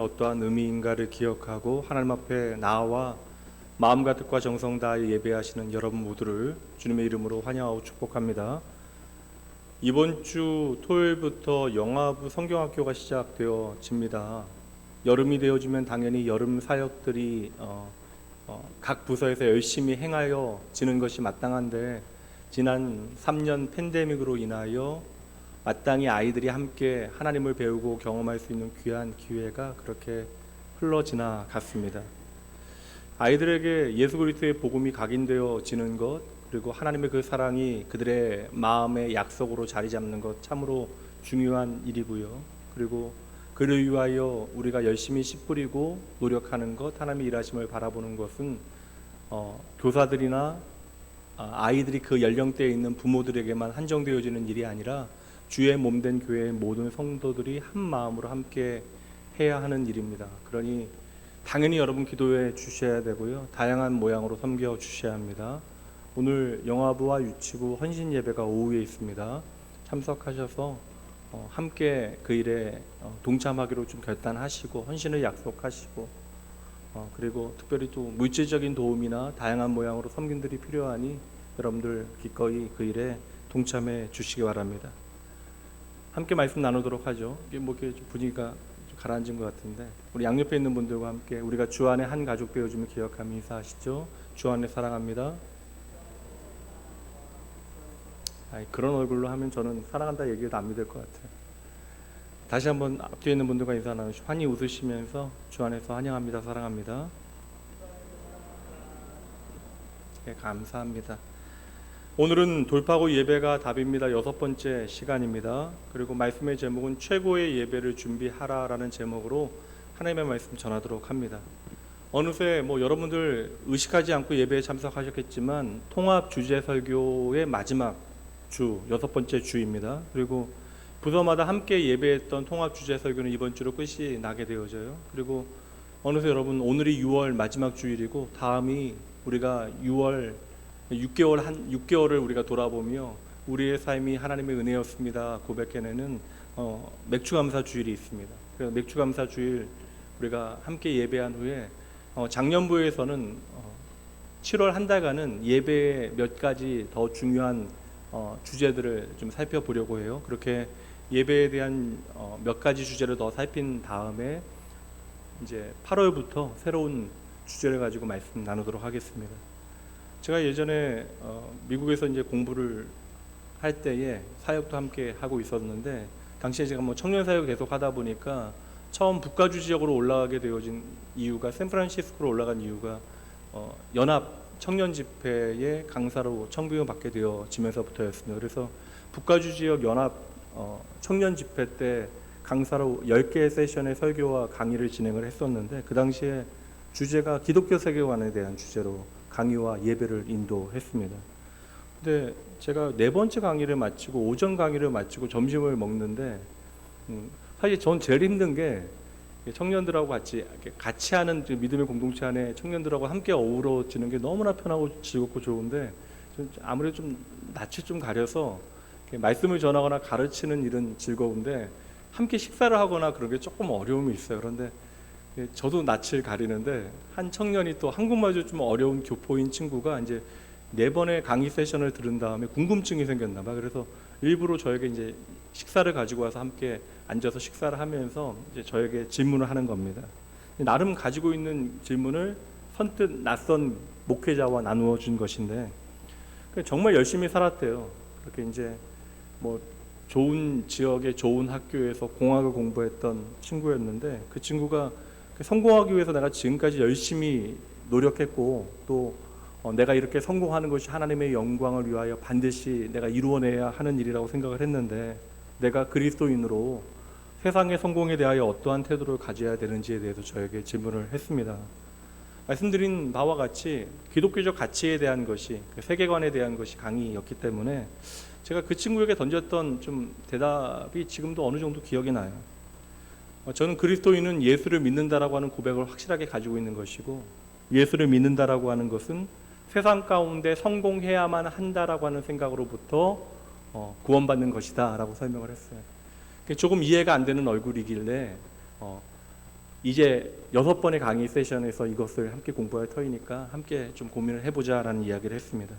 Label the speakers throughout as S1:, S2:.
S1: 어떠한 의미인가를 기억하고 하나님 앞에 나와 마음과 뜻과 정성 다하여 예배하시는 여러분 모두를 주님의 이름으로 환영하고 축복합니다. 이번 주 토요일부터 영화부 성경학교가 시작되어집니다. 여름이 되어지면 당연히 여름 사역들이 각 부서에서 열심히 행하여지는 것이 마땅한데, 지난 3년 팬데믹으로 인하여 마땅히 아이들이 함께 하나님을 배우고 경험할 수 있는 귀한 기회가 그렇게 흘러 지나갔습니다. 아이들에게 예수 그리스도의 복음이 각인되어지는 것, 그리고 하나님의 그 사랑이 그들의 마음의 약속으로 자리 잡는 것 참으로 중요한 일이고요. 그리고 그를 위하여 우리가 열심히 씨 뿌리고 노력하는 것, 하나님의 일하심을 바라보는 것은 교사들이나 아이들이 그 연령대에 있는 부모들에게만 한정되어지는 일이 아니라 주의 몸된 교회의 모든 성도들이 한 마음으로 함께 해야 하는 일입니다. 그러니 당연히 여러분 기도해 주셔야 되고요. 다양한 모양으로 섬겨 주셔야 합니다. 오늘 영화부와 유치부 헌신 예배가 오후에 있습니다. 참석하셔서 함께 그 일에 동참하기로 좀 결단하시고 헌신을 약속하시고, 그리고 특별히 또 물질적인 도움이나 다양한 모양으로 섬김들이 필요하니 여러분들 기꺼이 그 일에 동참해 주시기 바랍니다. 함께 말씀 나누도록 하죠. 이게 이렇게 분위기가 좀 가라앉은 것 같은데, 우리 양옆에 있는 분들과 함께 우리가 주 안에 한 가족 되어줌을 기억하며 인사하시죠. 주 안에 사랑합니다. 그런 얼굴로 하면 저는 사랑한다 얘기해도 안 믿을 것 같아요. 다시 한번 앞뒤에 있는 분들과 인사 나누시고 환히 웃으시면서 주 안에서 환영합니다, 사랑합니다. 네, 감사합니다. 오늘은 돌파구 예배가 답입니다. 6번째 시간입니다. 그리고 말씀의 제목은 최고의 예배를 준비하라라는 제목으로 하나님의 말씀 전하도록 합니다. 어느새 여러분들 의식하지 않고 예배에 참석하셨겠지만 통합 주제 설교의 마지막 주, 6번째 주입니다. 그리고 부서마다 함께 예배했던 통합 주제 설교는 이번 주로 끝이 나게 되어져요. 그리고 어느새 여러분 오늘이 6월 마지막 주일이고 다음이 우리가 6개월을 우리가 돌아보며 우리의 삶이 하나님의 은혜였습니다 고백해내는 맥주감사 주일이 있습니다. 그래서 맥주감사 주일 우리가 함께 예배한 후에 작년부에서는 7월 한 달간은 예배의 몇 가지 더 중요한 주제들을 좀 살펴보려고 해요. 그렇게 예배에 대한 몇 가지 주제를 더 살핀 다음에 이제 8월부터 새로운 주제를 가지고 말씀 나누도록 하겠습니다. 제가 예전에 미국에서 이제 공부를 할 때에 사역도 함께 하고 있었는데, 당시에 제가 청년 사역 계속 하다 보니까 처음 북가주 지역으로 올라가게 되어진 이유가, 샌프란시스코로 올라간 이유가 연합 청년 집회의 강사로 청빙을 받게 되어지면서부터였습니다. 그래서 북가주 지역 연합 청년 집회 때 강사로 10개의 세션의 설교와 강의를 진행을 했었는데, 그 당시에 주제가 기독교 세계관에 대한 주제로 강의와 예배를 인도했습니다. 근데 제가 4번째 강의를 마치고 오전 강의를 마치고 점심을 먹는데, 사실 전 제일 힘든 게 청년들하고 같이 하는 믿음의 공동체 안에 청년들하고 함께 어우러지는 게 너무나 편하고 즐겁고 좋은데, 아무래도 좀 낯을 좀 가려서 말씀을 전하거나 가르치는 일은 즐거운데 함께 식사를 하거나 그런 게 조금 어려움이 있어요. 그런데 저도 낯을 가리는데 한 청년이 또 한국말도 좀 어려운 교포인 친구가 이제 4번의 강의 세션을 들은 다음에 궁금증이 생겼나 봐. 그래서 일부러 저에게 이제 식사를 가지고 와서 함께 앉아서 식사를 하면서 이제 저에게 질문을 하는 겁니다. 나름 가지고 있는 질문을 선뜻 낯선 목회자와 나누어 준 것인데, 정말 열심히 살았대요. 그렇게 이제 좋은 지역의 좋은 학교에서 공학을 공부했던 친구였는데, 그 친구가 성공하기 위해서 내가 지금까지 열심히 노력했고 또 내가 이렇게 성공하는 것이 하나님의 영광을 위하여 반드시 내가 이루어내야 하는 일이라고 생각을 했는데, 내가 그리스도인으로 세상의 성공에 대하여 어떠한 태도를 가져야 되는지에 대해서 저에게 질문을 했습니다. 말씀드린 바와 같이 기독교적 가치에 대한 것이, 그 세계관에 대한 것이 강의였기 때문에 제가 그 친구에게 던졌던 좀 대답이 지금도 어느 정도 기억이 나요. 저는 그리스도인은 예수를 믿는다라고 하는 고백을 확실하게 가지고 있는 것이고, 예수를 믿는다라고 하는 것은 세상 가운데 성공해야만 한다라고 하는 생각으로부터 구원받는 것이다 라고 설명을 했어요. 조금 이해가 안 되는 얼굴이길래 이제 6번의 강의 세션에서 이것을 함께 공부할 터이니까 함께 좀 고민을 해보자라는 이야기를 했습니다.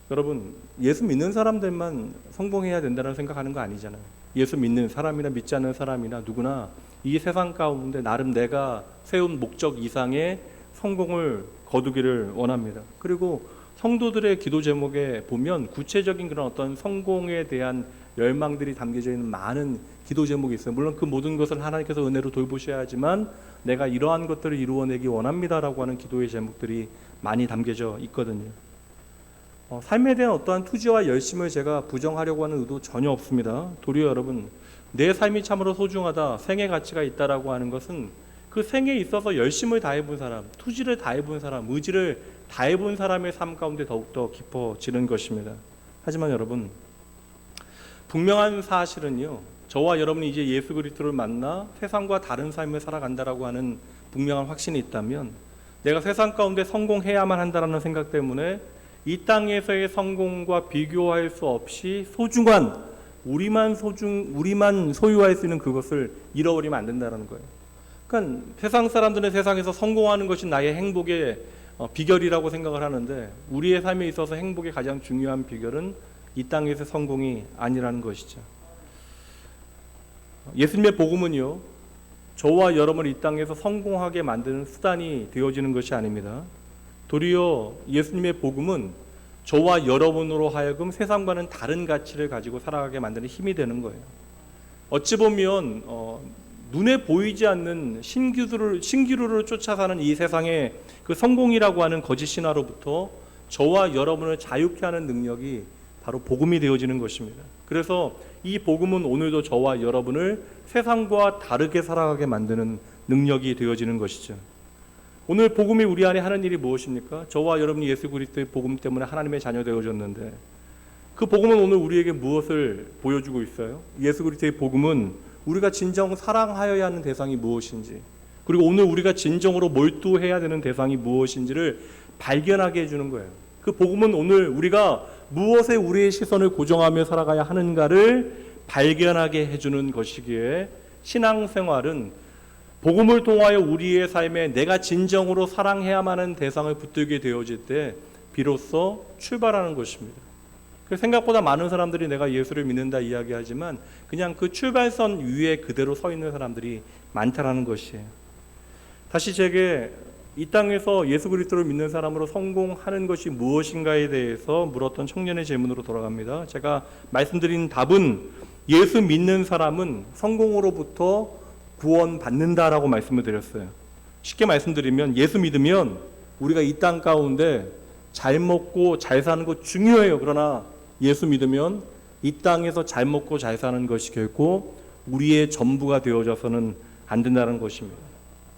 S1: 여러분, 예수 믿는 사람들만 성공해야 된다는 생각하는 거 아니잖아요. 예수 믿는 사람이나 믿지 않는 사람이나 누구나 이 세상 가운데 나름 내가 세운 목적 이상의 성공을 거두기를 원합니다. 그리고 성도들의 기도 제목에 보면 구체적인 그런 어떤 성공에 대한 열망들이 담겨져 있는 많은 기도 제목이 있어요. 물론 그 모든 것을 하나님께서 은혜로 돌보셔야 하지만 내가 이러한 것들을 이루어내기 원합니다라고 하는 기도의 제목들이 많이 담겨져 있거든요. 삶에 대한 어떠한 투지와 열심을 제가 부정하려고 하는 의도 전혀 없습니다. 도리어 여러분, 내 삶이 참으로 소중하다, 생의 가치가 있다라고 하는 것은 그 생에 있어서 열심을 다해본 사람, 투지를 다해본 사람, 의지를 다해본 사람의 삶 가운데 더욱더 깊어지는 것입니다. 하지만 여러분, 분명한 사실은요, 저와 여러분이 이제 예수 그리스도를 만나 세상과 다른 삶을 살아간다라고 하는 분명한 확신이 있다면 내가 세상 가운데 성공해야만 한다라는 생각 때문에 이 땅에서의 성공과 비교할 수 없이 소중한 우리만 소유할 수 있는 그것을 잃어버리면 안 된다는 거예요. 그러니까 세상 사람들은 세상에서 성공하는 것이 나의 행복의 비결이라고 생각을 하는데 우리의 삶에 있어서 행복의 가장 중요한 비결은 이 땅에서 성공이 아니라는 것이죠. 예수님의 복음은요, 저와 여러분을 이 땅에서 성공하게 만드는 수단이 되어지는 것이 아닙니다. 도리어 예수님의 복음은 저와 여러분으로 하여금 세상과는 다른 가치를 가지고 살아가게 만드는 힘이 되는 거예요. 어찌 보면 눈에 보이지 않는 신기루를 쫓아 사는 이 세상의 그 성공이라고 하는 거짓 신화로부터 저와 여러분을 자유케 하는 능력이 바로 복음이 되어지는 것입니다. 그래서 이 복음은 오늘도 저와 여러분을 세상과 다르게 살아가게 만드는 능력이 되어지는 것이죠. 오늘 복음이 우리 안에 하는 일이 무엇입니까? 저와 여러분이 예수 그리스도의 복음 때문에 하나님의 자녀 되어졌는데 그 복음은 오늘 우리에게 무엇을 보여주고 있어요? 예수 그리스도의 복음은 우리가 진정 사랑하여야 하는 대상이 무엇인지, 그리고 오늘 우리가 진정으로 몰두해야 되는 대상이 무엇인지를 발견하게 해주는 거예요. 그 복음은 오늘 우리가 무엇에 우리의 시선을 고정하며 살아가야 하는가를 발견하게 해주는 것이기에 신앙생활은 복음을 통하여 우리의 삶에 내가 진정으로 사랑해야만 하는 대상을 붙들게 되어질 때 비로소 출발하는 것입니다. 생각보다 많은 사람들이 내가 예수를 믿는다 이야기하지만 그냥 그 출발선 위에 그대로 서 있는 사람들이 많다라는 것이에요. 다시 제게 이 땅에서 예수 그리스도를 믿는 사람으로 성공하는 것이 무엇인가에 대해서 물었던 청년의 질문으로 돌아갑니다. 제가 말씀드린 답은 예수 믿는 사람은 성공으로부터 구원받는다라고 말씀을 드렸어요. 쉽게 말씀드리면 예수 믿으면 우리가 이 땅 가운데 잘 먹고 잘 사는 거 중요해요. 그러나 예수 믿으면 이 땅에서 잘 먹고 잘 사는 것이 결코 우리의 전부가 되어져서는 안 된다는 것입니다.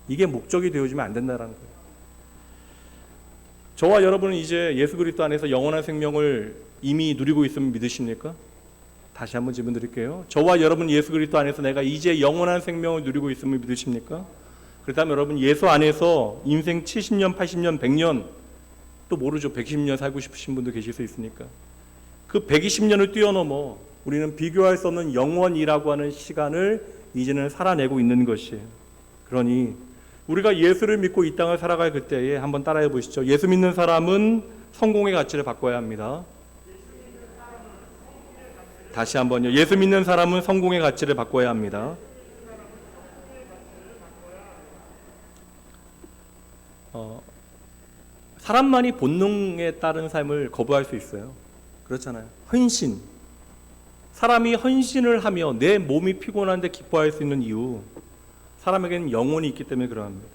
S1: 이게 목적이 되어지면 안 된다는 거예요. 저와 여러분은 이제 예수 그리스도 안에서 영원한 생명을 이미 누리고 있으면 믿으십니까? 다시 한번 질문 드릴게요. 저와 여러분 예수 그리스도 안에서 내가 이제 영원한 생명을 누리고 있으면 믿으십니까? 그렇다면 여러분 예수 안에서 인생 70년, 80년, 100년 또 모르죠. 120년 살고 싶으신 분도 계실 수 있으니까 그 120년을 뛰어넘어 우리는 비교할 수 없는 영원이라고 하는 시간을 이제는 살아내고 있는 것이에요. 그러니 우리가 예수를 믿고 이 땅을 살아갈 그때에 한번 따라해 보시죠. 예수 믿는 사람은 성공의 가치를 바꿔야 합니다. 다시 한번요. 예수 믿는 사람은 성공의 가치를 바꿔야 합니다. 사람만이 본능에 따른 삶을 거부할 수 있어요. 그렇잖아요. 헌신. 사람이 헌신을 하며 내 몸이 피곤한데 기뻐할 수 있는 이유, 사람에게는 영혼이 있기 때문에 그러합니다.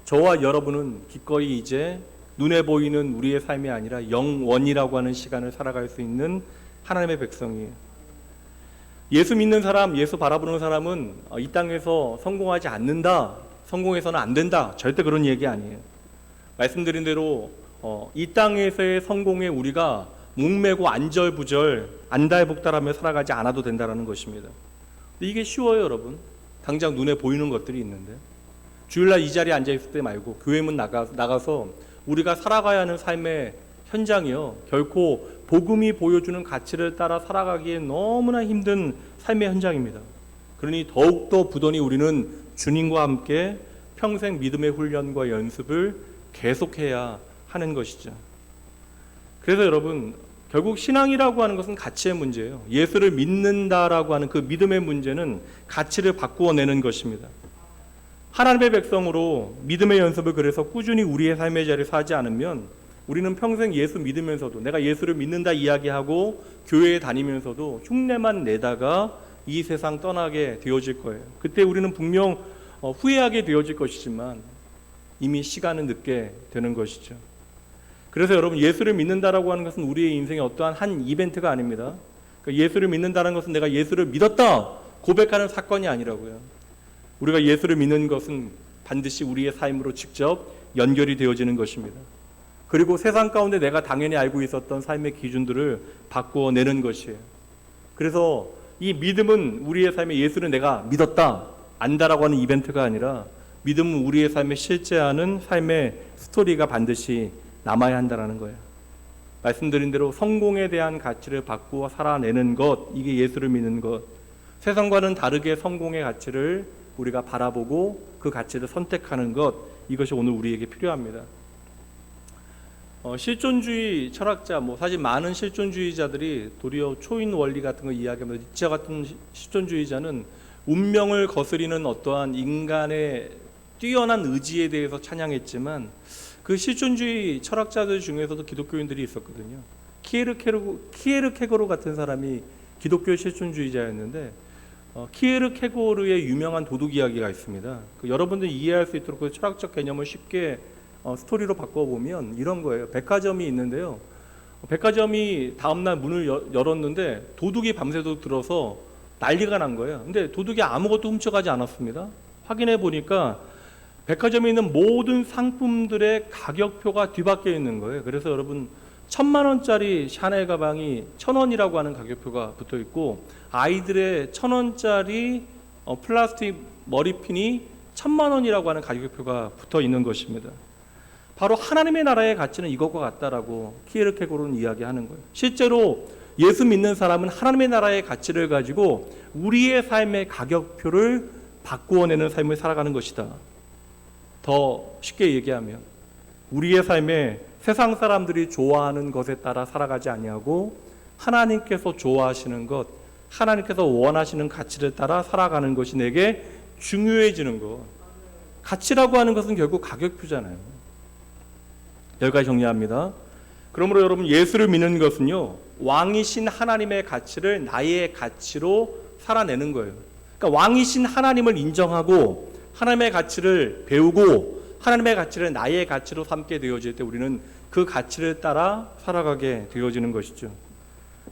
S1: 저와 여러분은 기꺼이 이제 눈에 보이는 우리의 삶이 아니라 영원이라고 하는 시간을 살아갈 수 있는 하나님의 백성이에요. 예수 믿는 사람, 예수 바라보는 사람은 이 땅에서 성공하지 않는다, 성공해서는 안 된다, 절대 그런 얘기 아니에요. 말씀드린 대로 이 땅에서의 성공에 우리가 목매고 안절부절 안달복달하며 살아가지 않아도 된다는 것입니다. 근데 이게 쉬워요, 여러분. 당장 눈에 보이는 것들이 있는데 주일날 이 자리에 앉아있을 때 말고 교회문 나가서 우리가 살아가야 하는 삶의 현장이요, 결코 복음이 보여주는 가치를 따라 살아가기에 너무나 힘든 삶의 현장입니다. 그러니 더욱더 부단히 우리는 주님과 함께 평생 믿음의 훈련과 연습을 계속해야 하는 것이죠. 그래서 여러분, 결국 신앙이라고 하는 것은 가치의 문제예요. 예수를 믿는다라고 하는 그 믿음의 문제는 가치를 바꾸어내는 것입니다. 하나님의 백성으로 믿음의 연습을 그래서 꾸준히 우리의 삶의 자리에서 하지 않으면 우리는 평생 예수 믿으면서도, 내가 예수를 믿는다 이야기하고 교회에 다니면서도 흉내만 내다가 이 세상 떠나게 되어질 거예요. 그때 우리는 분명 후회하게 되어질 것이지만 이미 시간은 늦게 되는 것이죠. 그래서 여러분, 예수를 믿는다라고 하는 것은 우리의 인생의 어떠한 한 이벤트가 아닙니다. 그러니까 예수를 믿는다는 것은 내가 예수를 믿었다 고백하는 사건이 아니라고요. 우리가 예수를 믿는 것은 반드시 우리의 삶으로 직접 연결이 되어지는 것입니다. 그리고 세상 가운데 내가 당연히 알고 있었던 삶의 기준들을 바꾸어내는 것이에요. 그래서 이 믿음은 우리의 삶에 예수를 내가 믿었다, 안다라고 하는 이벤트가 아니라 믿음은 우리의 삶에 실제하는 삶의 스토리가 반드시 남아야 한다는 거예요. 말씀드린 대로 성공에 대한 가치를 바꾸어 살아내는 것, 이게 예수를 믿는 것. 세상과는 다르게 성공의 가치를 우리가 바라보고 그 가치를 선택하는 것, 이것이 오늘 우리에게 필요합니다. 실존주의 철학자, 사실 많은 실존주의자들이 도리어 초인 원리 같은 거 이야기합니다. 니체 같은 실존주의자는 운명을 거스리는 어떠한 인간의 뛰어난 의지에 대해서 찬양했지만 그 실존주의 철학자들 중에서도 기독교인들이 있었거든요. 키에르케고르 같은 사람이 기독교 실존주의자였는데 키에르케고르의 유명한 도둑 이야기가 있습니다. 여러분들이 이해할 수 있도록 그 철학적 개념을 쉽게 스토리로 바꿔보면 이런 거예요. 백화점이 있는데요. 백화점이 다음날 문을 열었는데 도둑이 밤새도록 들어서 난리가 난 거예요. 근데 도둑이 아무것도 훔쳐가지 않았습니다. 확인해 보니까 백화점에 있는 모든 상품들의 가격표가 뒤바뀌어 있는 거예요. 그래서 여러분, 1,000만 원짜리 샤넬 가방이 1,000원이라고 하는 가격표가 붙어 있고, 아이들의 1,000원짜리 플라스틱 머리핀이 1,000만 원이라고 하는 가격표가 붙어 있는 것입니다. 바로 하나님의 나라의 가치는 이것과 같다라고 키에르케고르는 이야기하는 거예요. 실제로 예수 믿는 사람은 하나님의 나라의 가치를 가지고 우리의 삶의 가격표를 바꾸어내는 삶을 살아가는 것이다. 더 쉽게 얘기하면 우리의 삶에 세상 사람들이 좋아하는 것에 따라 살아가지 아니하고 하나님께서 좋아하시는 것, 하나님께서 원하시는 가치를 따라 살아가는 것이 내게 중요해지는 것. 가치라고 하는 것은 결국 가격표잖아요. 여기까지 정리합니다. 그러므로 여러분, 예수를 믿는 것은요, 왕이신 하나님의 가치를 나의 가치로 살아내는 거예요. 그러니까 왕이신 하나님을 인정하고 하나님의 가치를 배우고 하나님의 가치를 나의 가치로 삼게 되어질 때 우리는 그 가치를 따라 살아가게 되어지는 것이죠.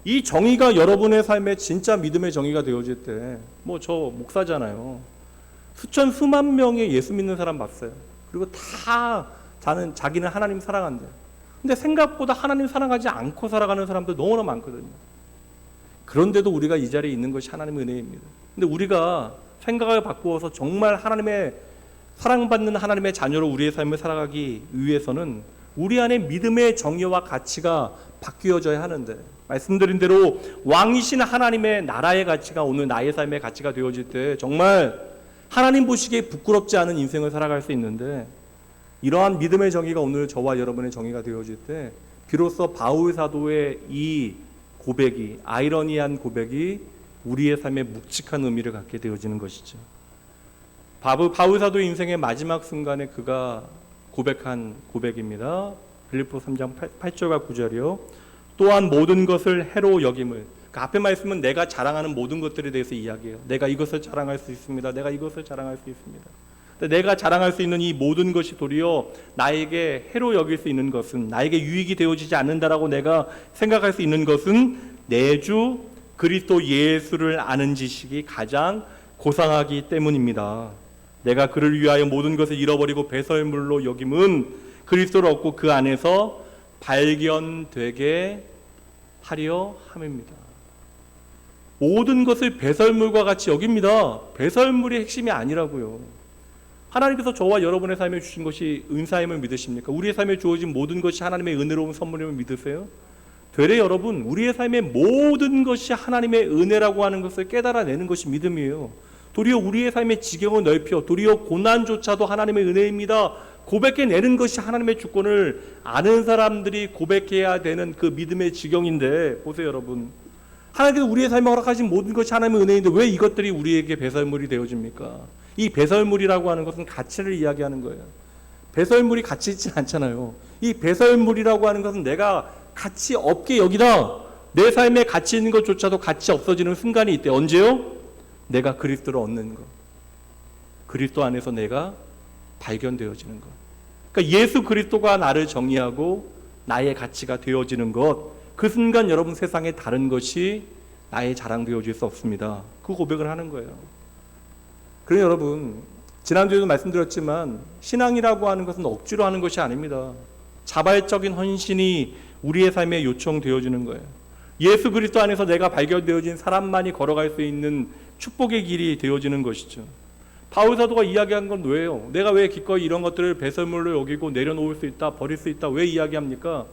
S1: 이 정의가 여러분의 삶에 진짜 믿음의 정의가 되어질 때, 저 목사잖아요. 수만 명의 예수 믿는 사람 봤어요. 그리고 다 자기는 하나님 사랑한대. 근데 생각보다 하나님 사랑하지 않고 살아가는 사람들 너무나 많거든요. 그런데도 우리가 이 자리에 있는 것이 하나님의 은혜입니다. 근데 우리가 생각을 바꾸어서 정말 하나님의 사랑받는 하나님의 자녀로 우리의 삶을 살아가기 위해서는 우리 안에 믿음의 정의와 가치가 바뀌어져야 하는데, 말씀드린 대로 왕이신 하나님의 나라의 가치가 오늘 나의 삶의 가치가 되어질 때 정말 하나님 보시기에 부끄럽지 않은 인생을 살아갈 수 있는데, 이러한 믿음의 정의가 오늘 저와 여러분의 정의가 되어질 때 비로소 바울 사도의 이 고백이, 아이러니한 고백이 우리의 삶에 묵직한 의미를 갖게 되어지는 것이죠. 바울 사도의 인생의 마지막 순간에 그가 고백한 고백입니다. 빌립보 3장 8절과 9절이요. 또한 모든 것을 해로 여김을, 그 앞에 말씀은 내가 자랑하는 모든 것들에 대해서 이야기해요. 내가 이것을 자랑할 수 있습니다. 내가 이것을 자랑할 수 있습니다. 내가 자랑할 수 있는 이 모든 것이 도리어 나에게 해로 여길 수 있는 것은, 나에게 유익이 되어지지 않는다라고 내가 생각할 수 있는 것은 내 주 그리스도 예수를 아는 지식이 가장 고상하기 때문입니다. 내가 그를 위하여 모든 것을 잃어버리고 배설물로 여김은 그리스도를 얻고 그 안에서 발견되게 하려 함입니다. 모든 것을 배설물과 같이 여깁니다. 배설물이 핵심이 아니라고요. 하나님께서 저와 여러분의 삶에 주신 것이 은사임을 믿으십니까? 우리의 삶에 주어진 모든 것이 하나님의 은혜로운 선물임을 믿으세요? 되레 여러분, 우리의 삶의 모든 것이 하나님의 은혜라고 하는 것을 깨달아내는 것이 믿음이에요. 도리어 우리의 삶의 지경을 넓혀 도리어 고난조차도 하나님의 은혜입니다 고백해내는 것이 하나님의 주권을 아는 사람들이 고백해야 되는 그 믿음의 지경인데, 보세요 여러분, 하나님께서 우리의 삶에 허락하신 모든 것이 하나님의 은혜인데 왜 이것들이 우리에게 배설물이 되어집니까? 이 배설물이라고 하는 것은 가치를 이야기하는 거예요. 배설물이 가치 있지 않잖아요. 이 배설물이라고 하는 것은 내가 가치 없게 여기다 내 삶에 가치 있는 것조차도 가치 없어지는 순간이 있대. 언제요? 내가 그리스도를 얻는 것, 그리스도 안에서 내가 발견되어지는 것. 그러니까 예수 그리스도가 나를 정의하고 나의 가치가 되어지는 것, 그 순간 여러분 세상에 다른 것이 나의 자랑되어질 수 없습니다. 그 고백을 하는 거예요. 그래서 여러분, 지난주에도 말씀드렸지만 신앙이라고 하는 것은 억지로 하는 것이 아닙니다. 자발적인 헌신이 우리의 삶에 요청되어지는 거예요. 예수 그리스도 안에서 내가 발견되어진 사람만이 걸어갈 수 있는 축복의 길이 되어지는 것이죠. 바울 사도가 이야기한 건 왜요? 내가 왜 기꺼이 이런 것들을 배설물로 여기고 내려놓을 수 있다, 버릴 수 있다, 왜 이야기합니까?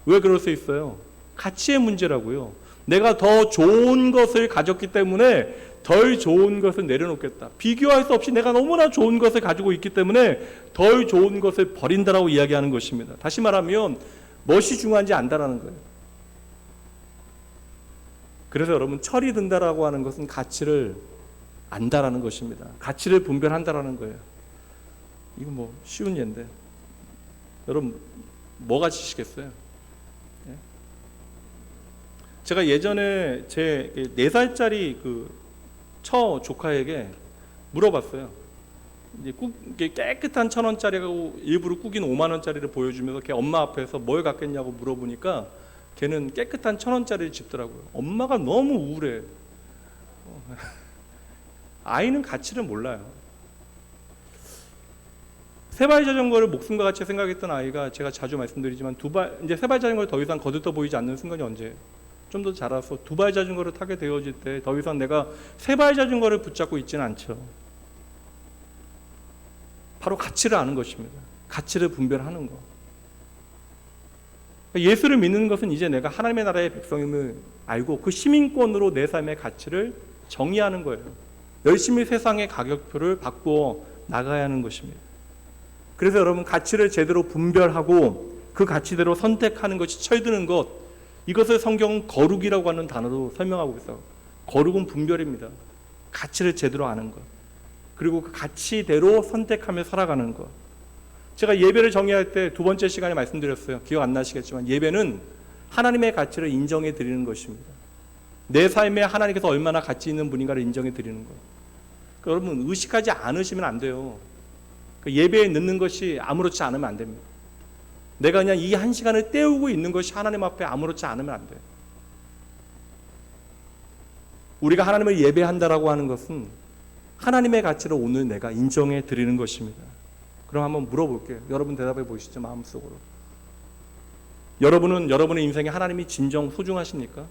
S1: 왜 그럴 수 있어요? 가치의 문제라고요. 내가 더 좋은 것을 가졌기 때문에 덜 좋은 것을 내려놓겠다. 비교할 수 없이 내가 너무나 좋은 것을 가지고 있기 때문에 덜 좋은 것을 버린다라고 이야기하는 것입니다. 다시 말하면 무엇이 중요한지 안다라는 거예요. 그래서 여러분, 철이 든다라고 하는 것은 가치를 안다라는 것입니다. 가치를 분별한다라는 거예요. 이거 뭐 쉬운 예인데 여러분 뭐 가지시겠어요? 예? 제가 예전에 제 4살짜리 그 처 조카에게 물어봤어요. 이제 깨끗한 1,000원짜리하고 일부러 꾸긴 5만 원짜리를 보여주면서 걔 엄마 앞에서 뭘 갖겠냐고 물어보니까 걔는 깨끗한 1,000원짜리를 집더라고요. 엄마가 너무 우울해. 아이는 가치를 몰라요. 세발 자전거를 목숨과 같이 생각했던 아이가, 제가 자주 말씀드리지만 이제 세발 자전거를 더 이상 거들떠 보이지 않는 순간이 언제예요? 좀 더 자라서 2발 자전거를 타게 되어질 때 더 이상 내가 3발 자전거를 붙잡고 있지는 않죠. 바로 가치를 아는 것입니다. 가치를 분별하는 것. 예수를 믿는 것은 이제 내가 하나님의 나라의 백성임을 알고 그 시민권으로 내 삶의 가치를 정의하는 거예요. 열심히 세상의 가격표를 바꾸어 나가야 하는 것입니다. 그래서 여러분, 가치를 제대로 분별하고 그 가치대로 선택하는 것이 철드는 것, 이것을 성경은 거룩이라고 하는 단어로 설명하고 있어요. 거룩은 분별입니다. 가치를 제대로 아는 것, 그리고 그 가치대로 선택하며 살아가는 것. 제가 예배를 정의할 때 2번째 시간에 말씀드렸어요. 기억 안 나시겠지만 예배는 하나님의 가치를 인정해 드리는 것입니다. 내 삶에 하나님께서 얼마나 가치 있는 분인가를 인정해 드리는 것. 그러니까 여러분, 의식하지 않으시면 안 돼요. 예배에 늦는 것이 아무렇지 않으면 안 됩니다. 내가 그냥 이 1시간을 때우고 있는 것이 하나님 앞에 아무렇지 않으면 안 돼요. 우리가 하나님을 예배한다라고 하는 것은 하나님의 가치를 오늘 내가 인정해 드리는 것입니다. 그럼 한번 물어볼게요. 여러분 대답해 보시죠, 마음속으로. 여러분은 여러분의 인생에 하나님이 진정 소중하십니까?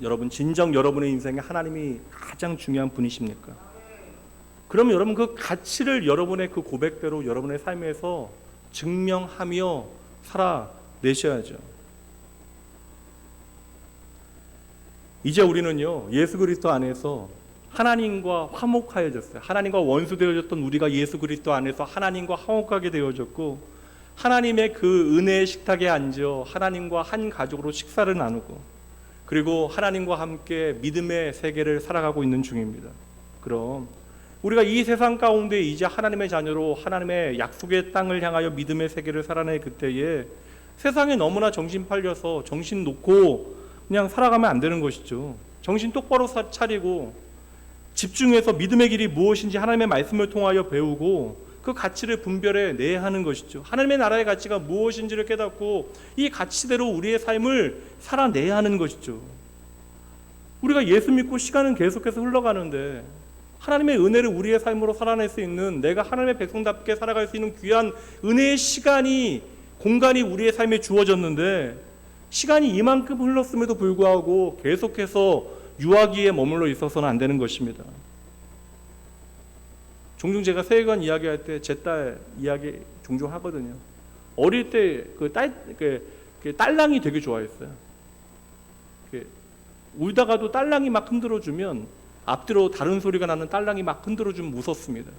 S1: 여러분, 진정 여러분의 인생에 하나님이 가장 중요한 분이십니까? 그럼 여러분, 그 가치를 여러분의 그 고백대로 여러분의 삶에서 증명하며 살아내셔야죠. 이제 우리는요, 예수 그리스도 안에서 하나님과 화목하여졌어요. 하나님과 원수 되어졌던 우리가 예수 그리스도 안에서 하나님과 화목하게 되어졌고, 하나님의 그 은혜의 식탁에 앉아 하나님과 한 가족으로 식사를 나누고, 그리고 하나님과 함께 믿음의 세계를 살아가고 있는 중입니다. 그럼 우리가 이 세상 가운데 이제 하나님의 자녀로 하나님의 약속의 땅을 향하여 믿음의 세계를 살아낼 그때에 세상에 너무나 정신 팔려서 정신 놓고 그냥 살아가면 안 되는 것이죠. 정신 똑바로 차리고 집중해서 믿음의 길이 무엇인지 하나님의 말씀을 통하여 배우고 그 가치를 분별해 내야 하는 것이죠. 하나님의 나라의 가치가 무엇인지를 깨닫고 이 가치대로 우리의 삶을 살아내야 하는 것이죠. 우리가 예수 믿고 시간은 계속해서 흘러가는데 하나님의 은혜를 우리의 삶으로 살아낼 수 있는, 내가 하나님의 백성답게 살아갈 수 있는 귀한 은혜의 시간이, 공간이 우리의 삶에 주어졌는데 시간이 이만큼 흘렀음에도 불구하고 계속해서 유아기에 머물러 있어서는 안 되는 것입니다. 종종 제가 세계관 이야기할 때 제 딸 이야기 종종 하거든요. 어릴 때 딸랑이 되게 좋아했어요. 울다가도 딸랑이 막 흔들어주면 앞뒤로 다른 소리가 나는 딸랑이 막 흔들어주면 웃었습니다.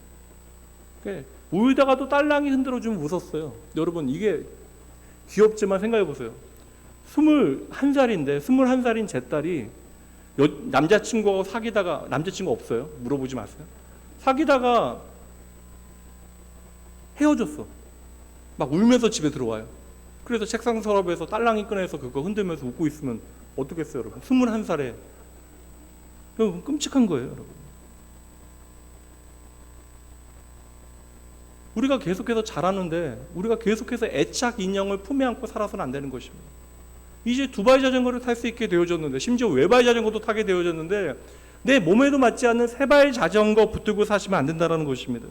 S1: 울다가도 딸랑이 흔들어주면 웃었어요. 여러분, 이게 귀엽지만 생각해 보세요. 21살인데 21살인 제 딸이 남자친구하고 사귀다가, 남자친구 없어요? 물어보지 마세요. 사귀다가 헤어졌어. 막 울면서 집에 들어와요. 그래서 책상 서랍에서 딸랑이 꺼내서 그거 흔들면서 웃고 있으면 어떻겠어요, 여러분? 21살에. 여러분, 끔찍한 거예요, 여러분. 우리가 계속해서 자라는데 우리가 계속해서 애착 인형을 품에 안고 살아서는 안 되는 것입니다. 이제 두바이 자전거를 탈 수 있게 되어졌는데, 심지어 외발 자전거도 타게 되어졌는데, 내 몸에도 맞지 않는 세발 자전거 붙들고 사시면 안 된다는 것입니다.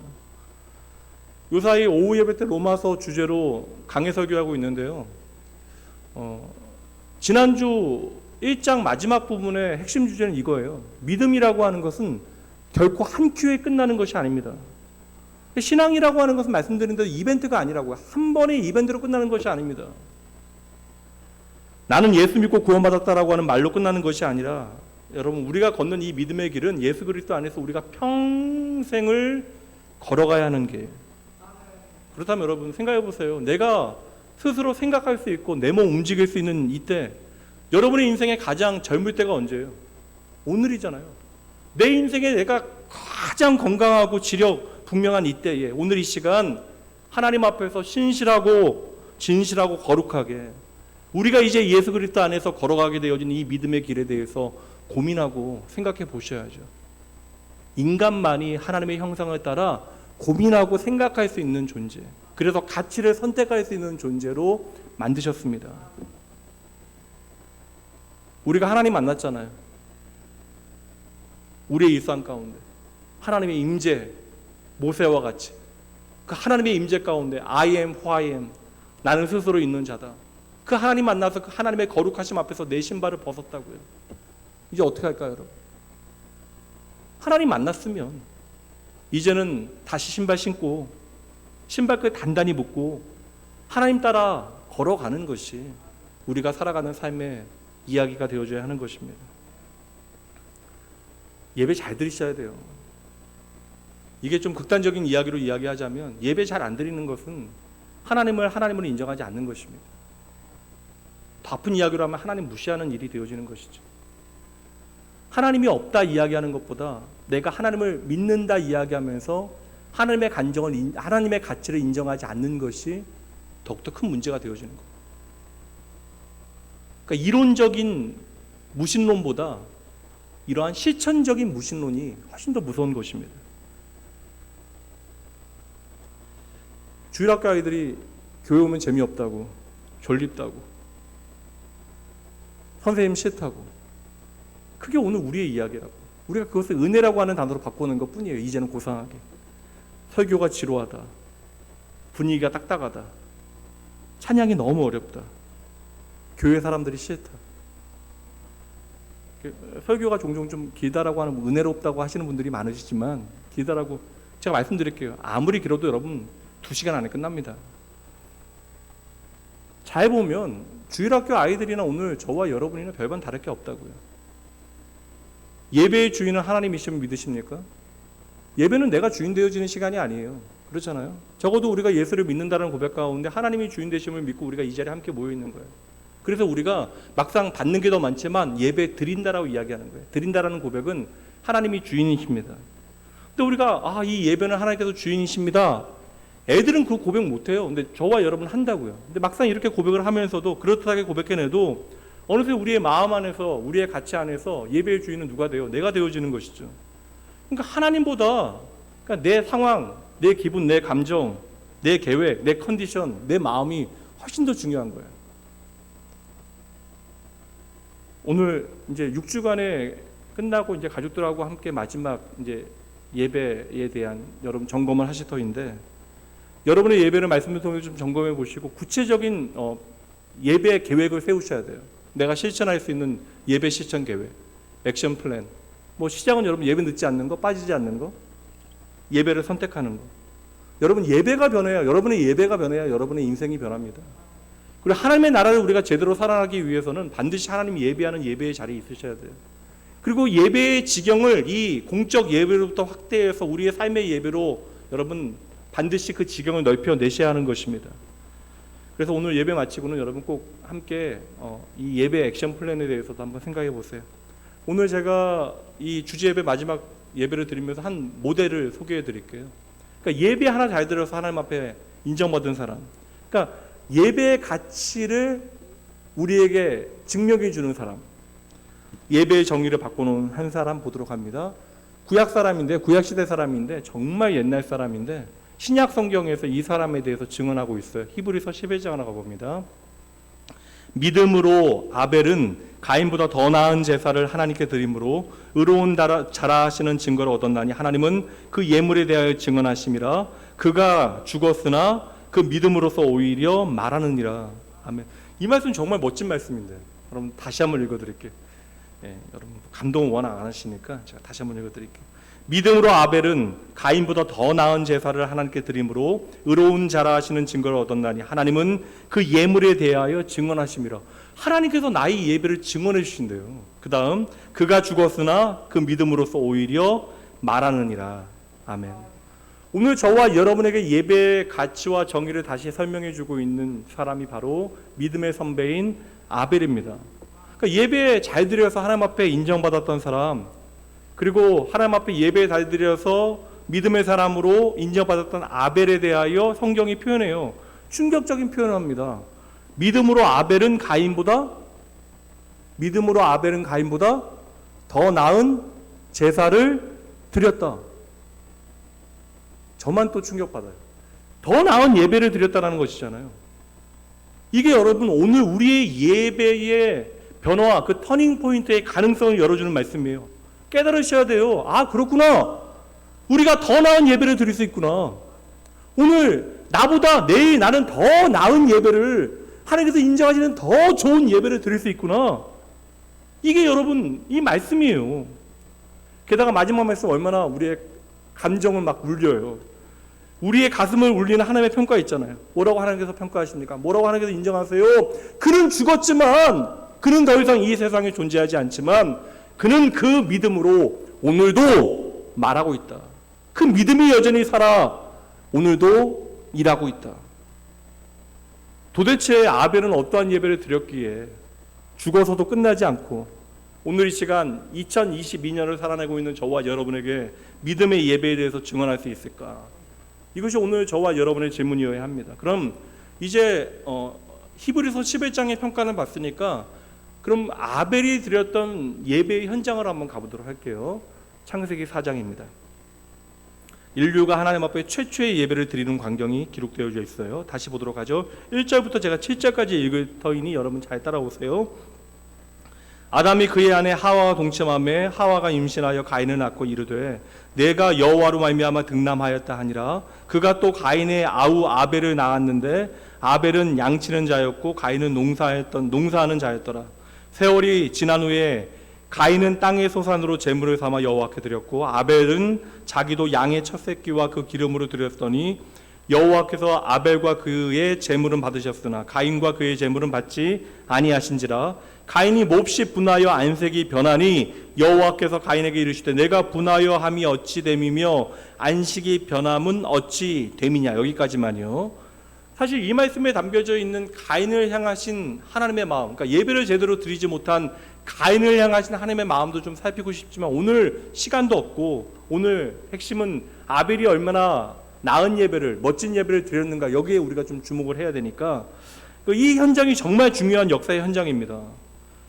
S1: 요사이 오후 예배 때 로마서 주제로 강해 설교하고 있는데요. 지난주 1장 마지막 부분의 핵심 주제는 이거예요. 믿음이라고 하는 것은 결코 한 큐에 끝나는 것이 아닙니다. 신앙이라고 하는 것은 말씀드린 대로 이벤트가 아니라고요. 한 번의 이벤트로 끝나는 것이 아닙니다. 나는 예수 믿고 구원받았다라고 하는 말로 끝나는 것이 아니라, 여러분, 우리가 걷는 이 믿음의 길은 예수 그리스도 안에서 우리가 평생을 걸어가야 하는 게. 그렇다면 여러분, 생각해 보세요. 내가 스스로 생각할 수 있고 내 몸 움직일 수 있는 이때, 여러분의 인생의 가장 젊을 때가 언제예요? 오늘이잖아요. 내 인생에 내가 가장 건강하고 지력 분명한 이때에, 오늘 이 시간 하나님 앞에서 신실하고 진실하고 거룩하게 우리가 이제 예수 그리스도 안에서 걸어가게 되어진 이 믿음의 길에 대해서 고민하고 생각해 보셔야죠. 인간만이 하나님의 형상을 따라 고민하고 생각할 수 있는 존재, 그래서 가치를 선택할 수 있는 존재로 만드셨습니다. 우리가 하나님 만났잖아요. 우리의 일상 가운데 하나님의 임재, 모세와 같이 그 하나님의 임재 가운데 I am who I am, 나는 스스로 있는 자다. 그 하나님 만나서 그 하나님의 거룩하심 앞에서 내 신발을 벗었다고요. 이제 어떻게 할까요, 여러분? 하나님 만났으면 이제는 다시 신발 신고 신발끈 단단히 묶고 하나님 따라 걸어가는 것이 우리가 살아가는 삶의 이야기가 되어줘야 하는 것입니다. 예배 잘 드리셔야 돼요. 이게 좀 극단적인 이야기로 이야기하자면, 예배 잘 안 드리는 것은 하나님을 인정하지 않는 것입니다. 더 아픈 이야기로 하면 하나님 무시하는 일이 되어지는 것이죠. 하나님이 없다 이야기하는 것보다 내가 하나님을 믿는다 이야기하면서 하나님의 가치를 인정하지 않는 것이 더욱더 큰 문제가 되어지는 거예요. 그러니까 이론적인 무신론보다 이러한 실천적인 무신론이 훨씬 더 무서운 것입니다. 주일학교 아이들이 교회 오면 재미없다고, 졸립다고, 선생님 싫다고, 그게 오늘 우리의 이야기라고. 우리가 그것을 은혜라고 하는 단어로 바꾸는 것 뿐이에요. 이제는 고상하게. 설교가 지루하다, 분위기가 딱딱하다, 찬양이 너무 어렵다, 교회 사람들이 싫다. 설교가 종종 좀 길다라고 하는, 은혜롭다고 하시는 분들이 많으시지만, 길다라고 제가 말씀드릴게요. 아무리 길어도 여러분 2시간 안에 끝납니다. 잘 보면 주일학교 아이들이나 오늘 저와 여러분이나 별반 다를 게 없다고요. 예배의 주인은 하나님이시면 믿으십니까? 예배는 내가 주인 되어지는 시간이 아니에요. 그렇잖아요. 적어도 우리가 예수를 믿는다는 고백 가운데 하나님이 주인 되심을 믿고 우리가 이 자리에 함께 모여 있는 거예요. 그래서 우리가 막상 받는 게 더 많지만 예배 드린다라고 이야기하는 거예요. 드린다라는 고백은 하나님이 주인이십니다. 근데 우리가 이 예배는 하나님께서 주인이십니다. 애들은 그 고백 못해요. 근데 저와 여러분 한다고요. 근데 막상 이렇게 고백을 하면서도, 그렇다게 고백해내도 어느새 우리의 마음 안에서, 우리의 가치 안에서 예배의 주인은 누가 돼요? 내가 되어지는 것이죠. 그러니까 하나님보다, 그러니까 내 상황, 내 기분, 내 감정, 내 계획, 내 컨디션, 내 마음이 훨씬 더 중요한 거예요. 오늘 이제 6주간에 끝나고 이제 가족들하고 함께 마지막 이제 예배에 대한 여러분 점검을 하실 터인데, 여러분의 예배를 말씀을 통해 좀 점검해 보시고 구체적인 예배 계획을 세우셔야 돼요. 내가 실천할 수 있는 예배 실천 계획, 액션 플랜. 뭐 시작은 여러분 예배 늦지 않는 거, 빠지지 않는 거, 예배를 선택하는 거. 여러분 예배가 변해야, 여러분의 예배가 변해야 여러분의 인생이 변합니다. 그리고 하나님의 나라를 우리가 제대로 살아가기 위해서는 반드시 하나님이 예배하는 예배의 자리에 있으셔야 돼요. 그리고 예배의 지경을 이 공적 예배로부터 확대해서 우리의 삶의 예배로 여러분 반드시 그 지경을 넓혀내셔야 하는 것입니다. 그래서 오늘 예배 마치고는 여러분 꼭 함께 이 예배 액션 플랜에 대해서도 한번 생각해 보세요. 오늘 제가 이 주제 예배 마지막 예배를 드리면서 한 모델을 소개해 드릴게요. 그러니까 예배 하나 잘 드려서 하나님 앞에 인정받은 사람, 그러니까 예배의 가치를 우리에게 증명해 주는 사람, 예배의 정의를 바꿔놓은 한 사람 보도록 합니다. 구약 사람인데, 구약 시대 사람인데, 정말 옛날 사람인데 신약 성경에서 이 사람에 대해서 증언하고 있어요. 히브리서 11장 나가 봅니다. 믿음으로 아벨은 가인보다 더 나은 제사를 하나님께 드림으로 의로운 자라 하시는 증거를 얻었나니 하나님은 그 예물에 대하여 증언하심이라. 그가 죽었으나 그 믿음으로서 오히려 말하느니라. 아멘. 이 말씀 정말 멋진 말씀인데 여러분 다시 한번 읽어드릴게요. 여러분 감동을 워낙 안 하시니까 제가 다시 한번 읽어드릴게요. 믿음으로 아벨은 가인보다 더 나은 제사를 하나님께 드림으로 의로운 자라 하시는 증거를 얻었나니 하나님은 그 예물에 대하여 증언하심이라. 하나님께서 나의 예배를 증언해 주신대요. 그 다음 그가 죽었으나 그 믿음으로서 오히려 말하느니라. 아멘. 오늘 저와 여러분에게 예배의 가치와 정의를 다시 설명해 주고 있는 사람이 바로 믿음의 선배인 아벨입니다. 그러니까 예배 잘 드려서 하나님 앞에 인정받았던 사람, 그리고 하나님 앞에 예배 잘 드려서 믿음의 사람으로 인정받았던 아벨에 대하여 성경이 표현해요. 충격적인 표현을 합니다. 믿음으로 아벨은 가인보다 더 나은 제사를 드렸다. 저만 또 충격받아요. 더 나은 예배를 드렸다는 것이잖아요. 이게 여러분 오늘 우리의 예배의 변화, 그 터닝 포인트의 가능성을 열어주는 말씀이에요. 깨달으셔야 돼요. 아, 그렇구나. 우리가 더 나은 예배를 드릴 수 있구나. 오늘 나보다 내일 나는 더 나은 예배를, 하나님께서 인정하시는 더 좋은 예배를 드릴 수 있구나. 이게 여러분 이 말씀이에요. 게다가 마지막 말씀 얼마나 우리의 감정을 막 울려요. 우리의 가슴을 울리는 하나님의 평가 있잖아요. 뭐라고 하나님께서 평가하십니까? 뭐라고 하나님께서 인정하세요? 그는 죽었지만, 그는 더 이상 이 세상에 존재하지 않지만 그는 그 믿음으로 오늘도 말하고 있다. 그 믿음이 여전히 살아 오늘도 일하고 있다. 도대체 아벨은 어떠한 예배를 드렸기에 죽어서도 끝나지 않고 오늘 이 시간 2022년을 살아내고 있는 저와 여러분에게 믿음의 예배에 대해서 증언할 수 있을까? 이것이 오늘 저와 여러분의 질문이어야 합니다. 그럼 이제 히브리서 11장의 평가를 봤으니까 그럼 아벨이 드렸던 예배의 현장을 한번 가보도록 할게요. 창세기 4장입니다. 인류가 하나님 앞에 최초의 예배를 드리는 광경이 기록되어 있어요. 다시 보도록 하죠. 1절부터 제가 7절까지 읽을 터이니 여러분 잘 따라오세요. 아담이 그의 아내 하와와 동침하매 하와가 임신하여 가인을 낳고 이르되 내가 여호와로 말미암아 등남하였다 하니라. 그가 또 가인의 아우 아벨을 낳았는데 아벨은 양치는 자였고 가인은 농사하는 자였더라. 세월이 지난 후에 가인은 땅의 소산으로 제물을 삼아 여호와께 드렸고 아벨은 자기도 양의 첫 새끼와 그 기름으로 드렸더니 여호와께서 아벨과 그의 제물은 받으셨으나 가인과 그의 제물은 받지 아니하신지라. 가인이 몹시 분하여 안색이 변하니 여호와께서 가인에게 이르시되 내가 분하여 함이 어찌 됨이며 안식이 변함은 어찌 됨이냐. 여기까지만요. 사실 이 말씀에 담겨져 있는 가인을 향하신 하나님의 마음, 그러니까 예배를 제대로 드리지 못한 가인을 향하신 하나님의 마음도 좀 살피고 싶지만 오늘 시간도 없고 오늘 핵심은 아벨이 얼마나 나은 예배를, 멋진 예배를 드렸는가, 여기에 우리가 좀 주목을 해야 되니까 이 현장이 정말 중요한 역사의 현장입니다.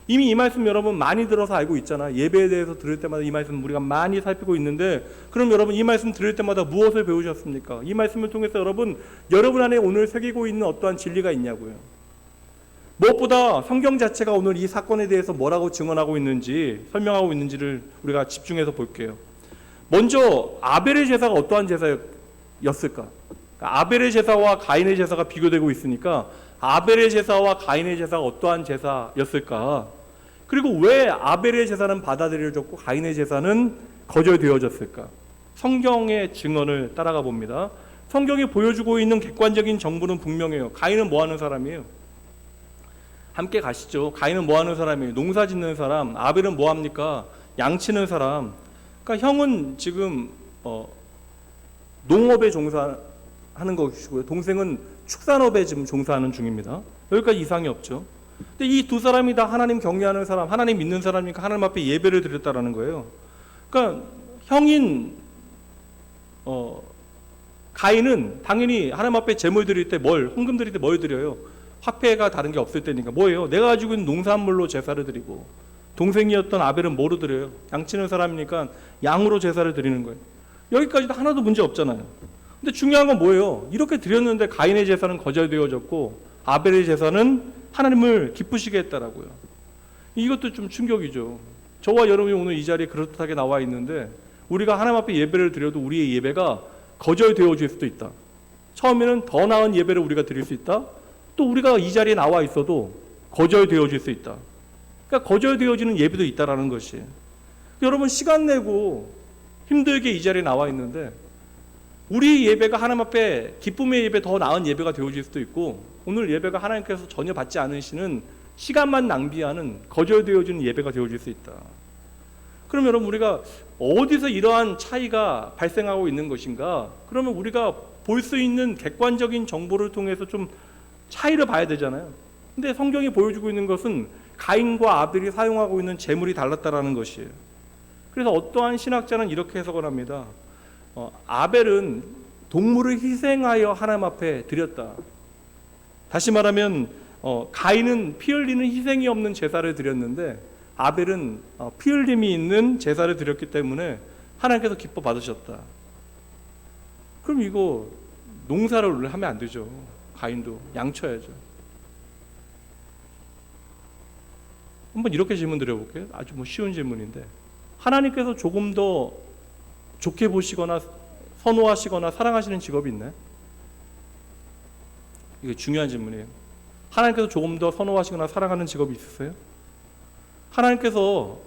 S1: 이미 이 말씀 여러분 많이 들어서 알고 있잖아. 예배에 대해서 들을 때마다 이 말씀 우리가 많이 살피고 있는데 그럼 여러분 이 말씀 들을 때마다 무엇을 배우셨습니까? 이 말씀을 통해서 여러분 안에 오늘 새기고 있는 어떠한 진리가 있냐고요. 무엇보다 성경 자체가 오늘 이 사건에 대해서 뭐라고 증언하고 있는지, 설명하고 있는지를 우리가 집중해서 볼게요. 먼저 아벨의 제사가 어떠한 제사였을까? 아벨의 제사와 가인의 제사가 비교되고 있으니까 아벨의 제사와 가인의 제사가 어떠한 제사였을까? 그리고 왜 아벨의 제사는 받아들여졌고 가인의 제사는 거절되어졌을까? 성경의 증언을 따라가 봅니다. 성경이 보여주고 있는 객관적인 정보는 분명해요. 가인은 뭐 하는 사람이에요? 함께 가시죠. 가인은 뭐 하는 사람이에요? 농사 짓는 사람. 아벨은 뭐 합니까? 양치는 사람. 그러니까 형은 지금 농업에 종사하는 것이고요. 동생은 축산업에 지금 종사하는 중입니다. 여기까지 이상이 없죠. 근데 이 두 사람이 다 하나님 경외하는 사람, 하나님 믿는 사람이니까 하나님 앞에 예배를 드렸다라는 거예요. 그러니까 형인 가인은 당연히 하나님 앞에 제물 드릴 때 헌금 드릴 때 뭘 드려요? 화폐가 다른 게 없을 때니까 뭐예요? 내가 가지고 있는 농산물로 제사를 드리고, 동생이었던 아벨은 뭐로 드려요? 양치는 사람이니까 양으로 제사를 드리는 거예요. 여기까지도 하나도 문제 없잖아요. 근데 중요한 건 뭐예요? 이렇게 드렸는데 가인의 제사는 거절되어졌고 아벨의 제사는 하나님을 기쁘시게 했다라고요. 이것도 좀 충격이죠. 저와 여러분이 오늘 이 자리에 그렇게 나와 있는데 우리가 하나님 앞에 예배를 드려도 우리의 예배가 거절되어질 수도 있다. 처음에는 더 나은 예배를 우리가 드릴 수 있다. 또 우리가 이 자리에 나와 있어도 거절되어질 수 있다. 그러니까 거절되어지는 예배도 있다라는 것이. 여러분 시간 내고 힘들게 이 자리에 나와 있는데 우리 예배가 하나님 앞에 기쁨의 예배, 더 나은 예배가 되어질 수도 있고, 오늘 예배가 하나님께서 전혀 받지 않으시는 시간만 낭비하는 거절되어지는 예배가 되어질 수 있다. 그럼 여러분 우리가 어디서 이러한 차이가 발생하고 있는 것인가? 그러면 우리가 볼 수 있는 객관적인 정보를 통해서 좀 차이를 봐야 되잖아요. 근데 성경이 보여주고 있는 것은 가인과 아벨이 사용하고 있는 재물이 달랐다라는 것이에요. 그래서 어떠한 신학자는 이렇게 해석을 합니다. 아벨은 동물을 희생하여 하나님 앞에 드렸다. 다시 말하면 가인은 피 흘리는 희생이 없는 제사를 드렸는데 아벨은 피 흘림이 있는 제사를 드렸기 때문에 하나님께서 기뻐 받으셨다. 그럼 이거 농사를 하면 안 되죠. 가인도 양쳐야죠. 한번 이렇게 질문 드려볼게요. 아주 쉬운 질문인데, 하나님께서 조금 더 좋게 보시거나 선호하시거나 사랑하시는 직업이 있나요? 이게 중요한 질문이에요. 하나님께서 조금 더 선호하시거나 사랑하는 직업이 있으세요? 하나님께서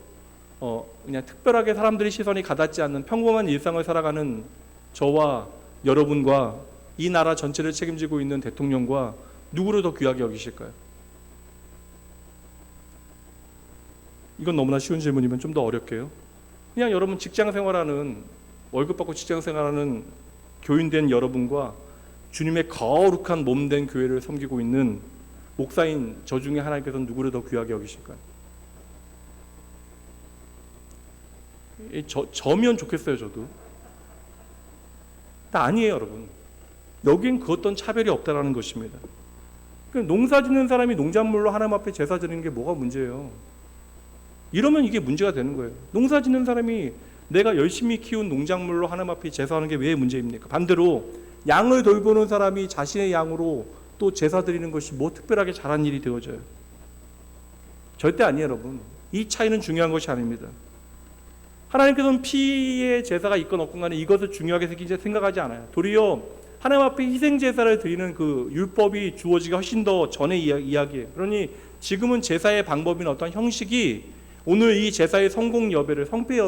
S1: 그냥 특별하게 사람들의 시선이 가닿지 않는 평범한 일상을 살아가는 저와 여러분과 이 나라 전체를 책임지고 있는 대통령과 누구를 더 귀하게 여기실까요? 이건 너무나 쉬운 질문이면 좀 더 어렵게요. 그냥 여러분 직장 생활하는, 월급 받고 직장 생활하는 교인된 여러분과 주님의 거룩한 몸된 교회를 섬기고 있는 목사인 저 중에 하나님께서는 누구를 더 귀하게 여기실까요? 저면 좋겠어요. 저도. 아니에요, 여러분. 여긴 그 어떤 차별이 없다라는 것입니다. 농사 짓는 사람이 농작물로 하나님 앞에 제사 드리는 게 뭐가 문제예요? 이러면 이게 문제가 되는 거예요. 농사 짓는 사람이 내가 열심히 키운 농작물로 하나님 앞에 제사하는 게 왜 문제입니까? 반대로 양을 돌보는 사람이 자신의 양으로 또 제사 드리는 것이 뭐 특별하게 잘한 일이 되어져요? 절대 아니에요, 여러분. 이 차이는 중요한 것이 아닙니다. 하나님께서는 피의 제사가 있건 없건 간에 이것을 중요하게 생각하지 않아요. 도리어 하나님 앞에 희생 제사를 드리는 그 율법이 주어지기 훨씬 더 전의 이야기예요. 그러니 지금은 제사의 방법이나 어떤 형식이 오늘 이 제사의 성공 여부를, 성패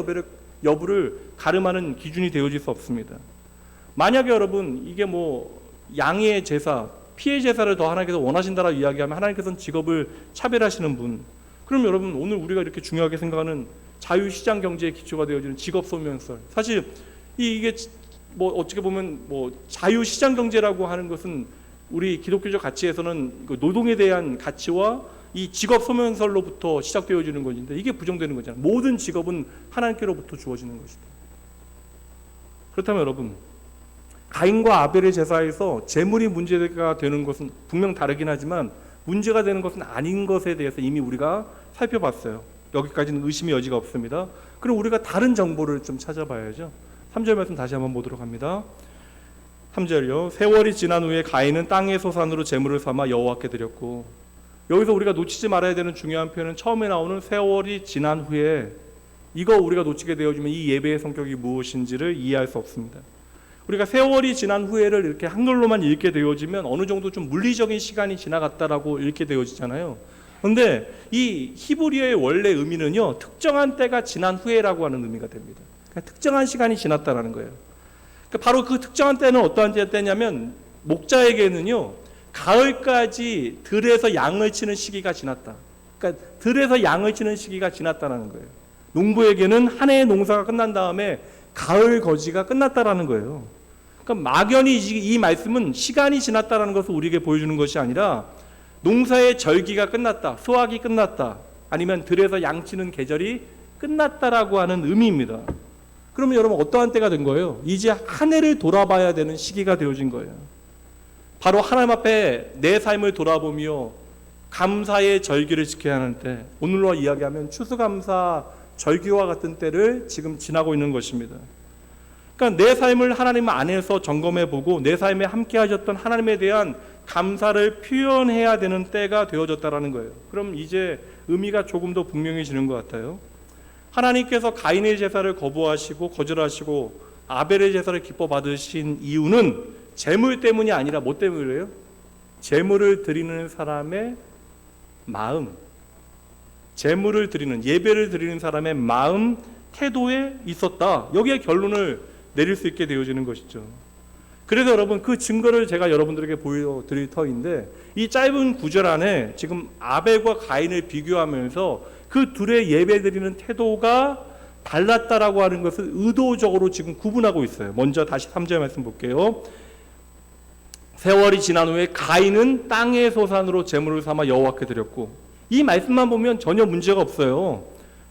S1: 여부를 가름하는 기준이 되어질 수 없습니다. 만약에 여러분 이게 양의 제사, 피의 제사를 더 하나님께서 원하신다라고 이야기하면 하나님께서는 직업을 차별하시는 분. 그럼 여러분 오늘 우리가 이렇게 중요하게 생각하는 자유시장 경제의 기초가 되어지는 직업 소명설. 사실 이게 어떻게 보면 자유시장 경제라고 하는 것은 우리 기독교적 가치에서는 노동에 대한 가치와 이 직업 소명설로부터 시작되어지는 것인데 이게 부정되는 거잖아요. 모든 직업은 하나님께로부터 주어지는 것이다. 그렇다면 여러분, 가인과 아벨의 제사에서 재물이 문제가 되는 것은 분명 다르긴 하지만 문제가 되는 것은 아닌 것에 대해서 이미 우리가 살펴봤어요. 여기까지는 의심의 여지가 없습니다. 그럼 우리가 다른 정보를 좀 찾아봐야죠. 3절 말씀 다시 한번 보도록 합니다. 3절요. 세월이 지난 후에 가인은 땅의 소산으로 제물을 삼아 여호와께 드렸고, 여기서 우리가 놓치지 말아야 되는 중요한 표현은 처음에 나오는 세월이 지난 후에, 이거 우리가 놓치게 되어지면 이 예배의 성격이 무엇인지를 이해할 수 없습니다. 우리가 세월이 지난 후에를 이렇게 한글로만 읽게 되어지면 어느 정도 좀 물리적인 시간이 지나갔다라고 읽게 되어지잖아요. 그런데 이 히브리어의 원래 의미는요, 특정한 때가 지난 후에라고 하는 의미가 됩니다. 그러니까 특정한 시간이 지났다라는 거예요. 그러니까 바로 그 특정한 때는 어떠한 때냐면 목자에게는요, 가을까지 들에서 양을 치는 시기가 지났다. 그러니까 들에서 양을 치는 시기가 지났다는 거예요. 농부에게는 한 해의 농사가 끝난 다음에 가을 거지가 끝났다라는 거예요. 그러니까 막연히 이 말씀은 시간이 지났다라는 것을 우리에게 보여주는 것이 아니라 농사의 절기가 끝났다, 수확이 끝났다, 아니면 들에서 양치는 계절이 끝났다라고 하는 의미입니다. 그러면 여러분 어떠한 때가 된 거예요? 이제 한 해를 돌아봐야 되는 시기가 되어진 거예요. 바로 하나님 앞에 내 삶을 돌아보며 감사의 절기를 지켜야 하는 때, 오늘로 이야기하면 추수감사 절기와 같은 때를 지금 지나고 있는 것입니다. 그러니까 내 삶을 하나님 안에서 점검해 보고 내 삶에 함께 하셨던 하나님에 대한 감사를 표현해야 되는 때가 되어졌다라는 거예요. 그럼 이제 의미가 조금 더 분명해지는 것 같아요. 하나님께서 가인의 제사를 거부하시고 거절하시고 아벨의 제사를 기뻐 받으신 이유는 재물 때문이 아니라 뭐 때문이에요? 재물을 드리는 사람의 마음, 재물을 드리는, 예배를 드리는 사람의 마음, 태도에 있었다. 여기에 결론을 내릴 수 있게 되어지는 것이죠. 그래서 여러분 그 증거를 제가 여러분들에게 보여드릴 터인데, 이 짧은 구절 안에 지금 아벨과 가인을 비교하면서 그 둘의 예배 드리는 태도가 달랐다라고 하는 것을 의도적으로 지금 구분하고 있어요. 먼저 다시 3절 말씀 볼게요. 세월이 지난 후에 가인은 땅의 소산으로 제물을 삼아 여호와께 드렸고, 이 말씀만 보면 전혀 문제가 없어요.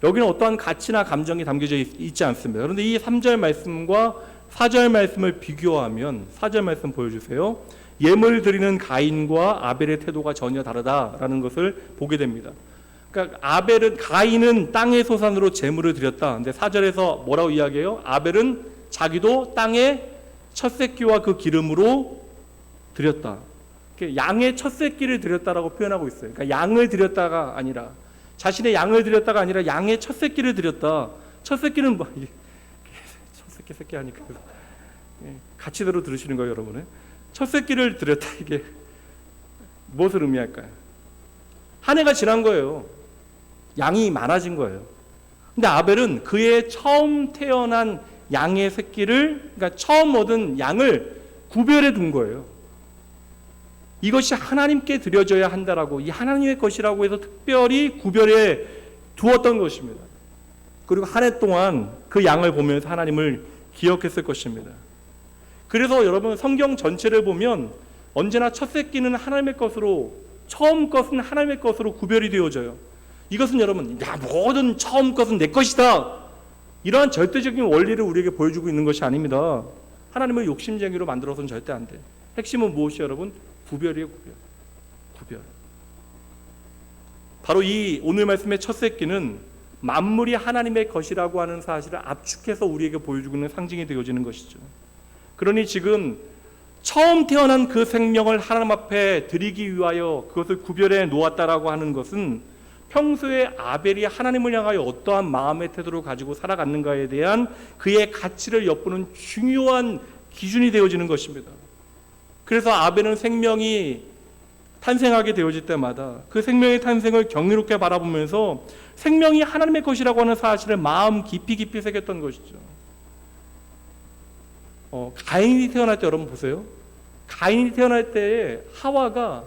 S1: 여기는 어떠한 가치나 감정이 담겨져 있지 않습니다. 그런데 이 3절 말씀과 4절 말씀을 비교하면, 4절 말씀 보여주세요. 예물 드리는 가인과 아벨의 태도가 전혀 다르다라는 것을 보게 됩니다. 그러니까 가인은 땅의 소산으로 제물을 드렸다. 근데 4절에서 뭐라고 이야기해요? 아벨은 자기도 땅의 첫 새끼와 그 기름으로 드렸다. 양의 첫 새끼를 드렸다라고 표현하고 있어요. 그러니까 양을 드렸다가 아니라, 자신의 양을 드렸다가 아니라 양의 첫 새끼를 드렸다. 첫 새끼는 뭐, 첫 새끼 하니까 가치대로 들으시는 거예요, 여러분은. 첫 새끼를 드렸다, 이게 무엇을 의미할까요? 한 해가 지난 거예요. 양이 많아진 거예요. 근데 아벨은 그의 처음 태어난 양의 새끼를, 그러니까 처음 얻은 양을 구별해 둔 거예요. 이것이 하나님께 드려져야 한다라고, 이 하나님의 것이라고 해서 특별히 구별해 두었던 것입니다. 그리고 한 해 동안 그 양을 보면서 하나님을 기억했을 것입니다. 그래서 여러분 성경 전체를 보면 언제나 첫 새끼는 하나님의 것으로, 처음 것은 하나님의 것으로 구별이 되어져요. 이것은 여러분, 야, 모든 처음 것은 내 것이다, 이러한 절대적인 원리를 우리에게 보여주고 있는 것이 아닙니다. 하나님을 욕심쟁이로 만들어서는 절대 안 돼. 핵심은 무엇이에요, 여러분? 구별이에요, 구별. 바로 이 오늘 말씀의 첫 새끼는 만물이 하나님의 것이라고 하는 사실을 압축해서 우리에게 보여주고 있는 상징이 되어지는 것이죠. 그러니 지금 처음 태어난 그 생명을 하나님 앞에 드리기 위하여 그것을 구별해 놓았다라고 하는 것은 평소에 아벨이 하나님을 향하여 어떠한 마음의 태도를 가지고 살아갔는가에 대한 그의 가치를 엿보는 중요한 기준이 되어지는 것입니다. 그래서 아벨은 생명이 탄생하게 되어질 때마다 그 생명의 탄생을 경이롭게 바라보면서 생명이 하나님의 것이라고 하는 사실을 마음 깊이 새겼던 것이죠. 가인이 태어날 때 여러분 보세요. 가인이 태어날 때에 하와가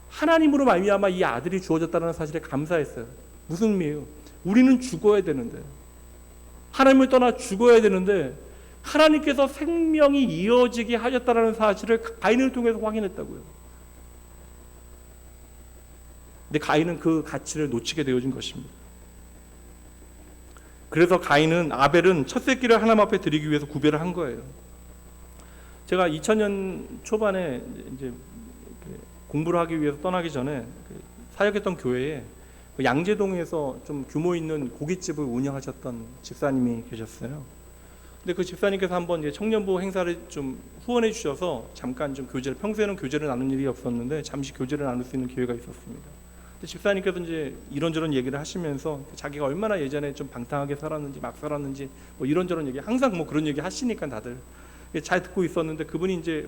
S1: 하나님으로 말미암아 이 아들이 주어졌다는 사실에 감사했어요. 무슨 의미예요? 우리는 죽어야 되는데, 하나님을 떠나 죽어야 되는데 하나님께서 생명이 이어지게 하셨다는 사실을 가인을 통해서 확인했다고요. 근데 가인은 그 가치를 놓치게 되어진 것입니다. 그래서 아벨은 첫 새끼를 하나님 앞에 드리기 위해서 구별을 한 거예요. 제가 2000년 초반에 이제 공부를 하기 위해서 떠나기 전에 사역했던 교회에 양재동에서 좀 규모 있는 고깃집을 운영하셨던 집사님이 계셨어요. 근데 그 집사님께서 한번 이제 청년부 행사를 좀 후원해 주셔서 잠깐 좀 교제를, 평소에는 교제를 나눈 일이 없었는데 잠시 교제를 나눌 수 있는 기회가 있었습니다. 근데 집사님께서 이제 이런저런 얘기를 하시면서 자기가 얼마나 예전에 좀 방탕하게 살았는지, 막 살았는지, 뭐 이런저런 얘기, 항상 뭐 그런 얘기 하시니까 다들 잘 듣고 있었는데, 그분이 이제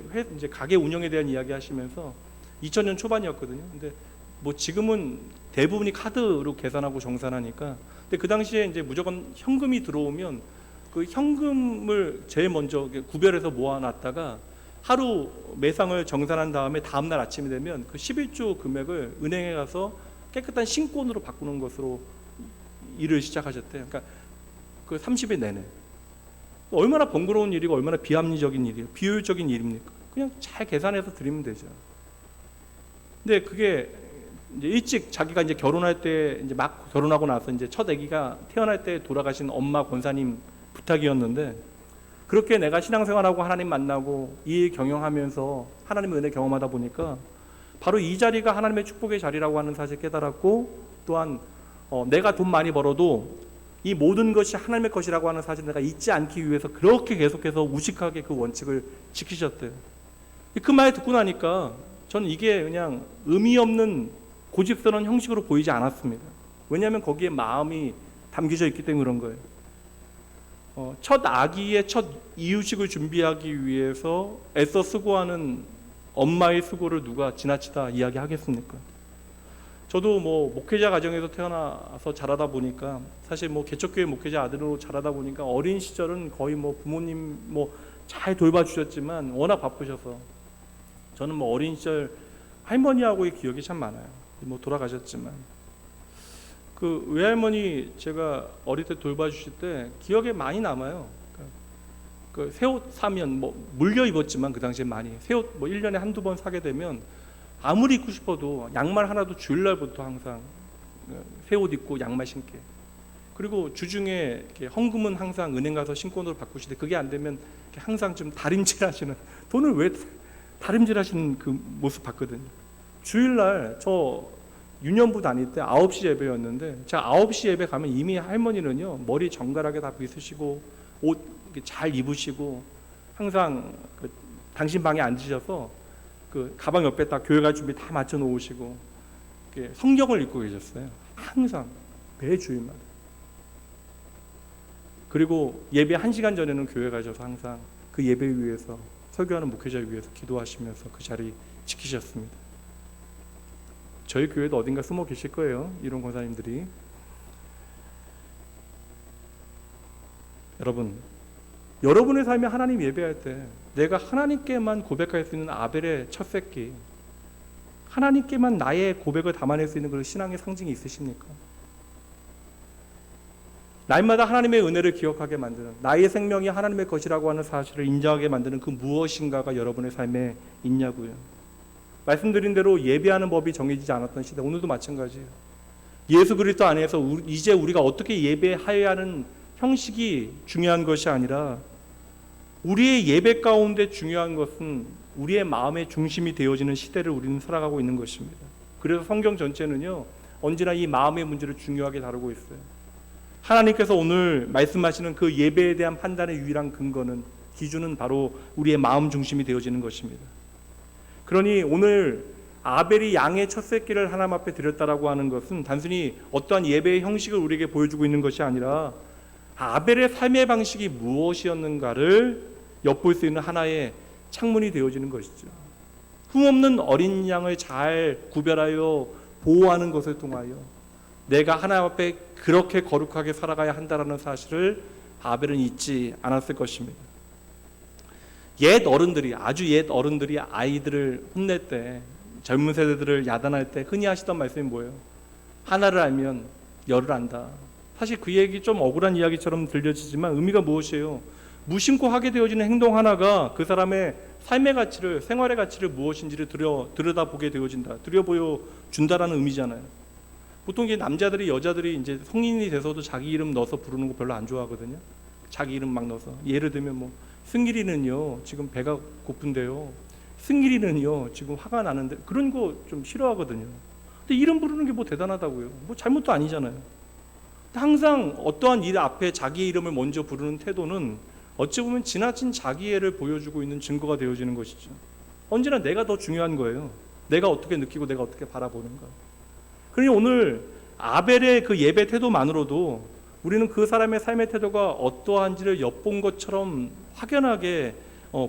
S1: 가게 운영에 대한 이야기 하시면서 2000년 초반이었거든요. 근데 뭐 지금은 대부분이 카드로 계산하고 정산하니까, 근데 그 당시에 이제 무조건 현금이 들어오면 그 현금을 제일 먼저 구별해서 모아놨다가 하루 매상을 정산한 다음에 다음날 아침이 되면 그 11조 금액을 은행에 가서 깨끗한 신권으로 바꾸는 것으로 일을 시작하셨대요. 그러니까 그 30일 내내. 얼마나 번거로운 일이고 얼마나 비합리적인 일이에요. 비효율적인 일입니까? 그냥 잘 계산해서 드리면 되죠. 근데 그게 이제 일찍 자기가 이제 결혼할 때 이제 막 결혼하고 나서 이제 첫 아기가 태어날 때 돌아가신 엄마 권사님 부탁이었는데, 그렇게 내가 신앙생활하고 하나님 만나고 이 일 경영하면서 하나님의 은혜 경험하다 보니까 바로 이 자리가 하나님의 축복의 자리라고 하는 사실을 깨달았고, 또한 내가 돈 많이 벌어도 이 모든 것이 하나님의 것이라고 하는 사실을 내가 잊지 않기 위해서 그렇게 계속해서 우직하게 그 원칙을 지키셨대요. 그 말 듣고 나니까 저는 이게 그냥 의미 없는 고집스러운 형식으로 보이지 않았습니다. 왜냐하면 거기에 마음이 담겨져 있기 때문에 그런 거예요. 첫 아기의 첫 이유식을 준비하기 위해서 애써 수고하는 엄마의 수고를 누가 지나치다 이야기하겠습니까? 저도 뭐 목회자 가정에서 태어나서 자라다 보니까, 사실 뭐 개척교회 목회자 아들로 자라다 보니까 어린 시절은 거의 뭐 부모님 뭐 잘 돌봐주셨지만 워낙 바쁘셔서 저는 뭐 어린 시절 할머니하고의 기억이 참 많아요. 뭐 돌아가셨지만 그 외할머니 제가 어릴 때 돌봐주실 때 기억에 많이 남아요. 그 새 옷 사면 뭐 물려 입었지만 그 당시에 많이 새 옷 뭐 1년에 한두 번 사게 되면 아무리 입고 싶어도 양말 하나도 주일날부터 항상 새 옷 입고 양말 신게, 그리고 주중에 이렇게 헌금은 항상 은행 가서 신권으로 바꾸시되 그게 안 되면 항상 좀 다림질하시는, 돈을 왜 다림질하시는 그 모습 봤거든요. 주일날 저 유년부 다닐 때 9시 예배였는데, 제가 9시 예배 가면 이미 할머니는요 머리 정갈하게 다 빗으시고 옷 잘 입으시고 항상 그 당신 방에 앉으셔서 그 가방 옆에 딱 교회 갈 준비 다 맞춰 놓으시고 성경을 읽고 계셨어요. 항상 매 주일마다. 그리고 예배 1시간 전에는 교회 가셔서 항상 그 예배 위해서, 설교하는 목회자 위해서 기도하시면서 그 자리 지키셨습니다. 저희 교회도 어딘가 숨어 계실 거예요, 이런 권사님들이. 여러분의 삶에 하나님 예배할 때 내가 하나님께만 고백할 수 있는 아벨의 첫 새끼, 하나님께만 나의 고백을 담아낼 수 있는 그런 신앙의 상징이 있으십니까? 날마다 하나님의 은혜를 기억하게 만드는, 나의 생명이 하나님의 것이라고 하는 사실을 인정하게 만드는 그 무엇인가가 여러분의 삶에 있냐고요. 말씀드린 대로 예배하는 법이 정해지지 않았던 시대, 오늘도 마찬가지예요. 예수 그리스도 안에서 이제 우리가 어떻게 예배해야 하는 형식이 중요한 것이 아니라, 우리의 예배 가운데 중요한 것은 우리의 마음의 중심이 되어지는 시대를 우리는 살아가고 있는 것입니다. 그래서 성경 전체는요 언제나 이 마음의 문제를 중요하게 다루고 있어요. 하나님께서 오늘 말씀하시는 그 예배에 대한 판단의 유일한 근거는, 기준은 바로 우리의 마음 중심이 되어지는 것입니다. 그러니 오늘 아벨이 양의 첫 새끼를 하나님 앞에 드렸다라고 하는 것은 단순히 어떠한 예배의 형식을 우리에게 보여주고 있는 것이 아니라, 아벨의 삶의 방식이 무엇이었는가를 엿볼 수 있는 하나의 창문이 되어지는 것이죠. 흠없는 어린 양을 잘 구별하여 보호하는 것을 통하여 내가 하나님 앞에 그렇게 거룩하게 살아가야 한다는 사실을 아벨은 잊지 않았을 것입니다. 아주 옛 어른들이 아이들을 혼낼 때, 젊은 세대들을 야단할 때 흔히 하시던 말씀이 뭐예요? 하나를 알면 열을 안다. 사실 그 얘기 좀 억울한 이야기처럼 들려지지만 의미가 무엇이에요? 무심코 하게 되어지는 행동 하나가 그 사람의 삶의 가치를, 생활의 가치를 무엇인지를 들여다보게 되어진다, 들여보여준다라는 의미잖아요. 보통 이제 남자들이, 여자들이 이제 성인이 돼서도 자기 이름 넣어서 부르는 거 별로 안 좋아하거든요. 자기 이름 막 넣어서, 예를 들면 뭐 승길이는요 지금 배가 고픈데요, 승길이는요 지금 화가 나는데, 그런 거 좀 싫어하거든요. 근데 이름 부르는 게 뭐 대단하다고요? 뭐 잘못도 아니잖아요. 항상 어떠한 일 앞에 자기 이름을 먼저 부르는 태도는 어찌 보면 지나친 자기애를 보여주고 있는 증거가 되어지는 것이죠. 언제나 내가 더 중요한 거예요. 내가 어떻게 느끼고 내가 어떻게 바라보는가. 그러니 오늘 아벨의 그 예배 태도만으로도 우리는 그 사람의 삶의 태도가 어떠한지를 엿본 것처럼 확연하게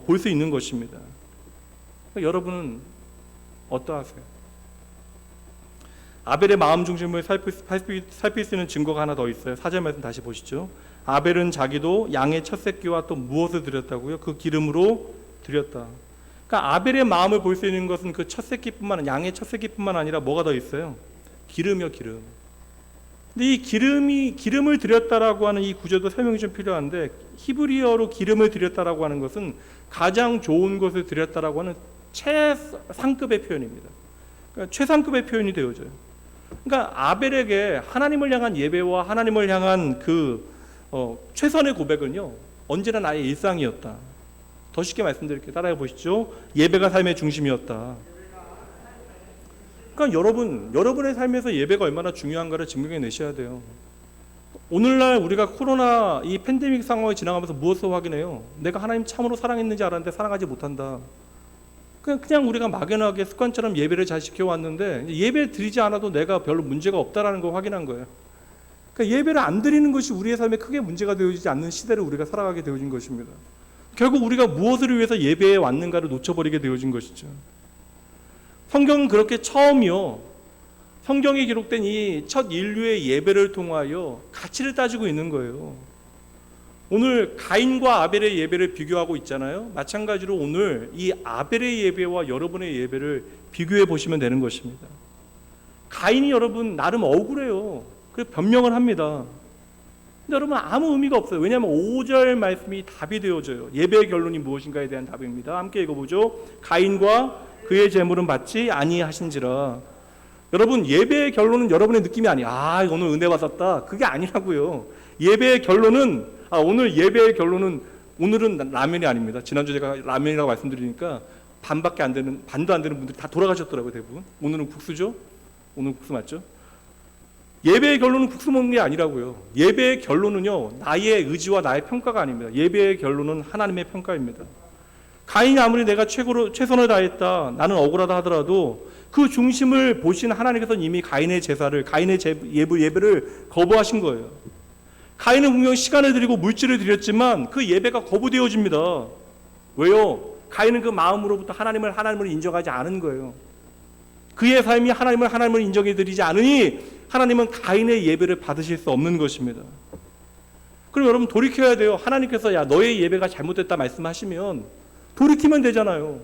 S1: 볼 수 있는 것입니다. 그러니까 여러분은 어떠하세요? 아벨의 마음 중심을 살필 수 있는 증거가 하나 더 있어요. 4절 말씀 다시 보시죠. 아벨은 자기도 양의 첫 새끼와 또 무엇을 드렸다고요? 그 기름으로 드렸다. 그러니까 아벨의 마음을 볼 수 있는 것은 그 첫 새끼뿐만, 양의 첫 새끼뿐만 아니라 뭐가 더 있어요? 기름이요, 기름. 근데 이 기름을 드렸다라고 하는 이 구조도 설명이 좀 필요한데, 히브리어로 기름을 드렸다라고 하는 것은 가장 좋은 것을 드렸다라고 하는 최상급의 표현입니다. 그러니까 최상급의 표현이 되어져요. 그러니까 아벨에게 하나님을 향한 예배와 하나님을 향한 최선의 고백은요, 언제나 나의 일상이었다. 더 쉽게 말씀드릴게요. 따라해 보시죠. 예배가 삶의 중심이었다. 그러니까 여러분의 삶에서 예배가 얼마나 중요한가를 증명해 내셔야 돼요. 오늘날 우리가 코로나 이 팬데믹 상황을 지나가면서 무엇을 확인해요? 내가 하나님 참으로 사랑했는지 알았는데 사랑하지 못한다. 그냥 우리가 막연하게 습관처럼 예배를 잘 지켜왔는데 예배 드리지 않아도 내가 별로 문제가 없다라는 걸 확인한 거예요. 그러니까 예배를 안 드리는 것이 우리의 삶에 크게 문제가 되어지지 않는 시대를 우리가 살아가게 되어진 것입니다. 결국 우리가 무엇을 위해서 예배에 왔는가를 놓쳐버리게 되어진 것이죠. 성경은 그렇게 처음이요, 성경에 기록된 이 첫 인류의 예배를 통하여 가치를 따지고 있는 거예요. 오늘 가인과 아벨의 예배를 비교하고 있잖아요. 마찬가지로 오늘 이 아벨의 예배와 여러분의 예배를 비교해 보시면 되는 것입니다. 가인이 여러분 나름 억울해요. 그래서 변명을 합니다. 근데 여러분 아무 의미가 없어요. 왜냐하면 5절 말씀이 답이 되어져요. 예배의 결론이 무엇인가에 대한 답입니다. 함께 읽어보죠. 가인과 그의 제물은 받지 아니하신지라. 여러분 예배의 결론은 여러분의 느낌이 아니야. 오늘 은혜 받았다. 그게 아니라고요. 예배의 결론은 오늘 예배의 결론은 오늘은 라면이 아닙니다. 지난주 제가 라면이라고 말씀드리니까 반도 안 되는 분들이 다 돌아가셨더라고요. 대부분. 오늘은 국수죠. 오늘 국수 맞죠? 예배의 결론은 국수 먹는 게 아니라고요. 예배의 결론은요, 나의 의지와 나의 평가가 아닙니다. 예배의 결론은 하나님의 평가입니다. 가인이 아무리 내가 최선을 다했다, 나는 억울하다 하더라도 그 중심을 보신 하나님께서는 이미 가인의 예배를 거부하신 거예요. 가인은 분명 시간을 드리고 물질을 드렸지만 그 예배가 거부되어집니다. 왜요? 가인은 그 마음으로부터 하나님을 인정하지 않은 거예요. 그의 삶이 하나님을 인정해 드리지 않으니 하나님은 가인의 예배를 받으실 수 없는 것입니다. 그럼 여러분 돌이켜야 돼요. 하나님께서 너의 예배가 잘못됐다 말씀하시면 돌이키면 되잖아요.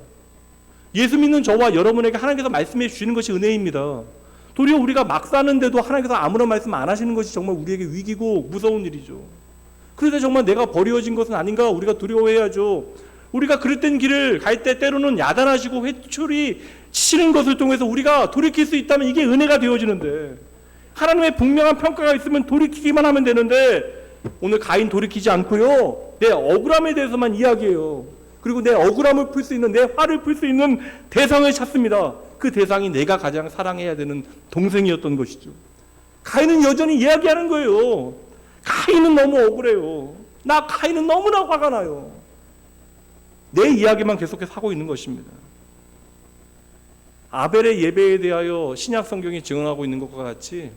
S1: 예수 믿는 저와 여러분에게 하나님께서 말씀해 주시는 것이 은혜입니다. 도리어 우리가 막 사는데도 하나님께서 아무런 말씀 안 하시는 것이 정말 우리에게 위기고 무서운 일이죠. 그런데 정말 내가 버려진 것은 아닌가 우리가 두려워해야죠. 우리가 그릇된 길을 갈 때 때로는 야단하시고 회초리 치는 것을 통해서 우리가 돌이킬 수 있다면 이게 은혜가 되어지는데, 하나님의 분명한 평가가 있으면 돌이키기만 하면 되는데 오늘 가인 돌이키지 않고요, 내 억울함에 대해서만 이야기해요. 그리고 내 억울함을 풀 수 있는, 내 화를 풀 수 있는 대상을 찾습니다. 그 대상이 내가 가장 사랑해야 되는 동생이었던 것이죠. 가인은 여전히 이야기하는 거예요. 가인은 너무 억울해요. 가인은 너무나 화가 나요. 내 이야기만 계속해서 하고 있는 것입니다. 아벨의 예배에 대하여 신약 성경이 증언하고 있는 것과 같이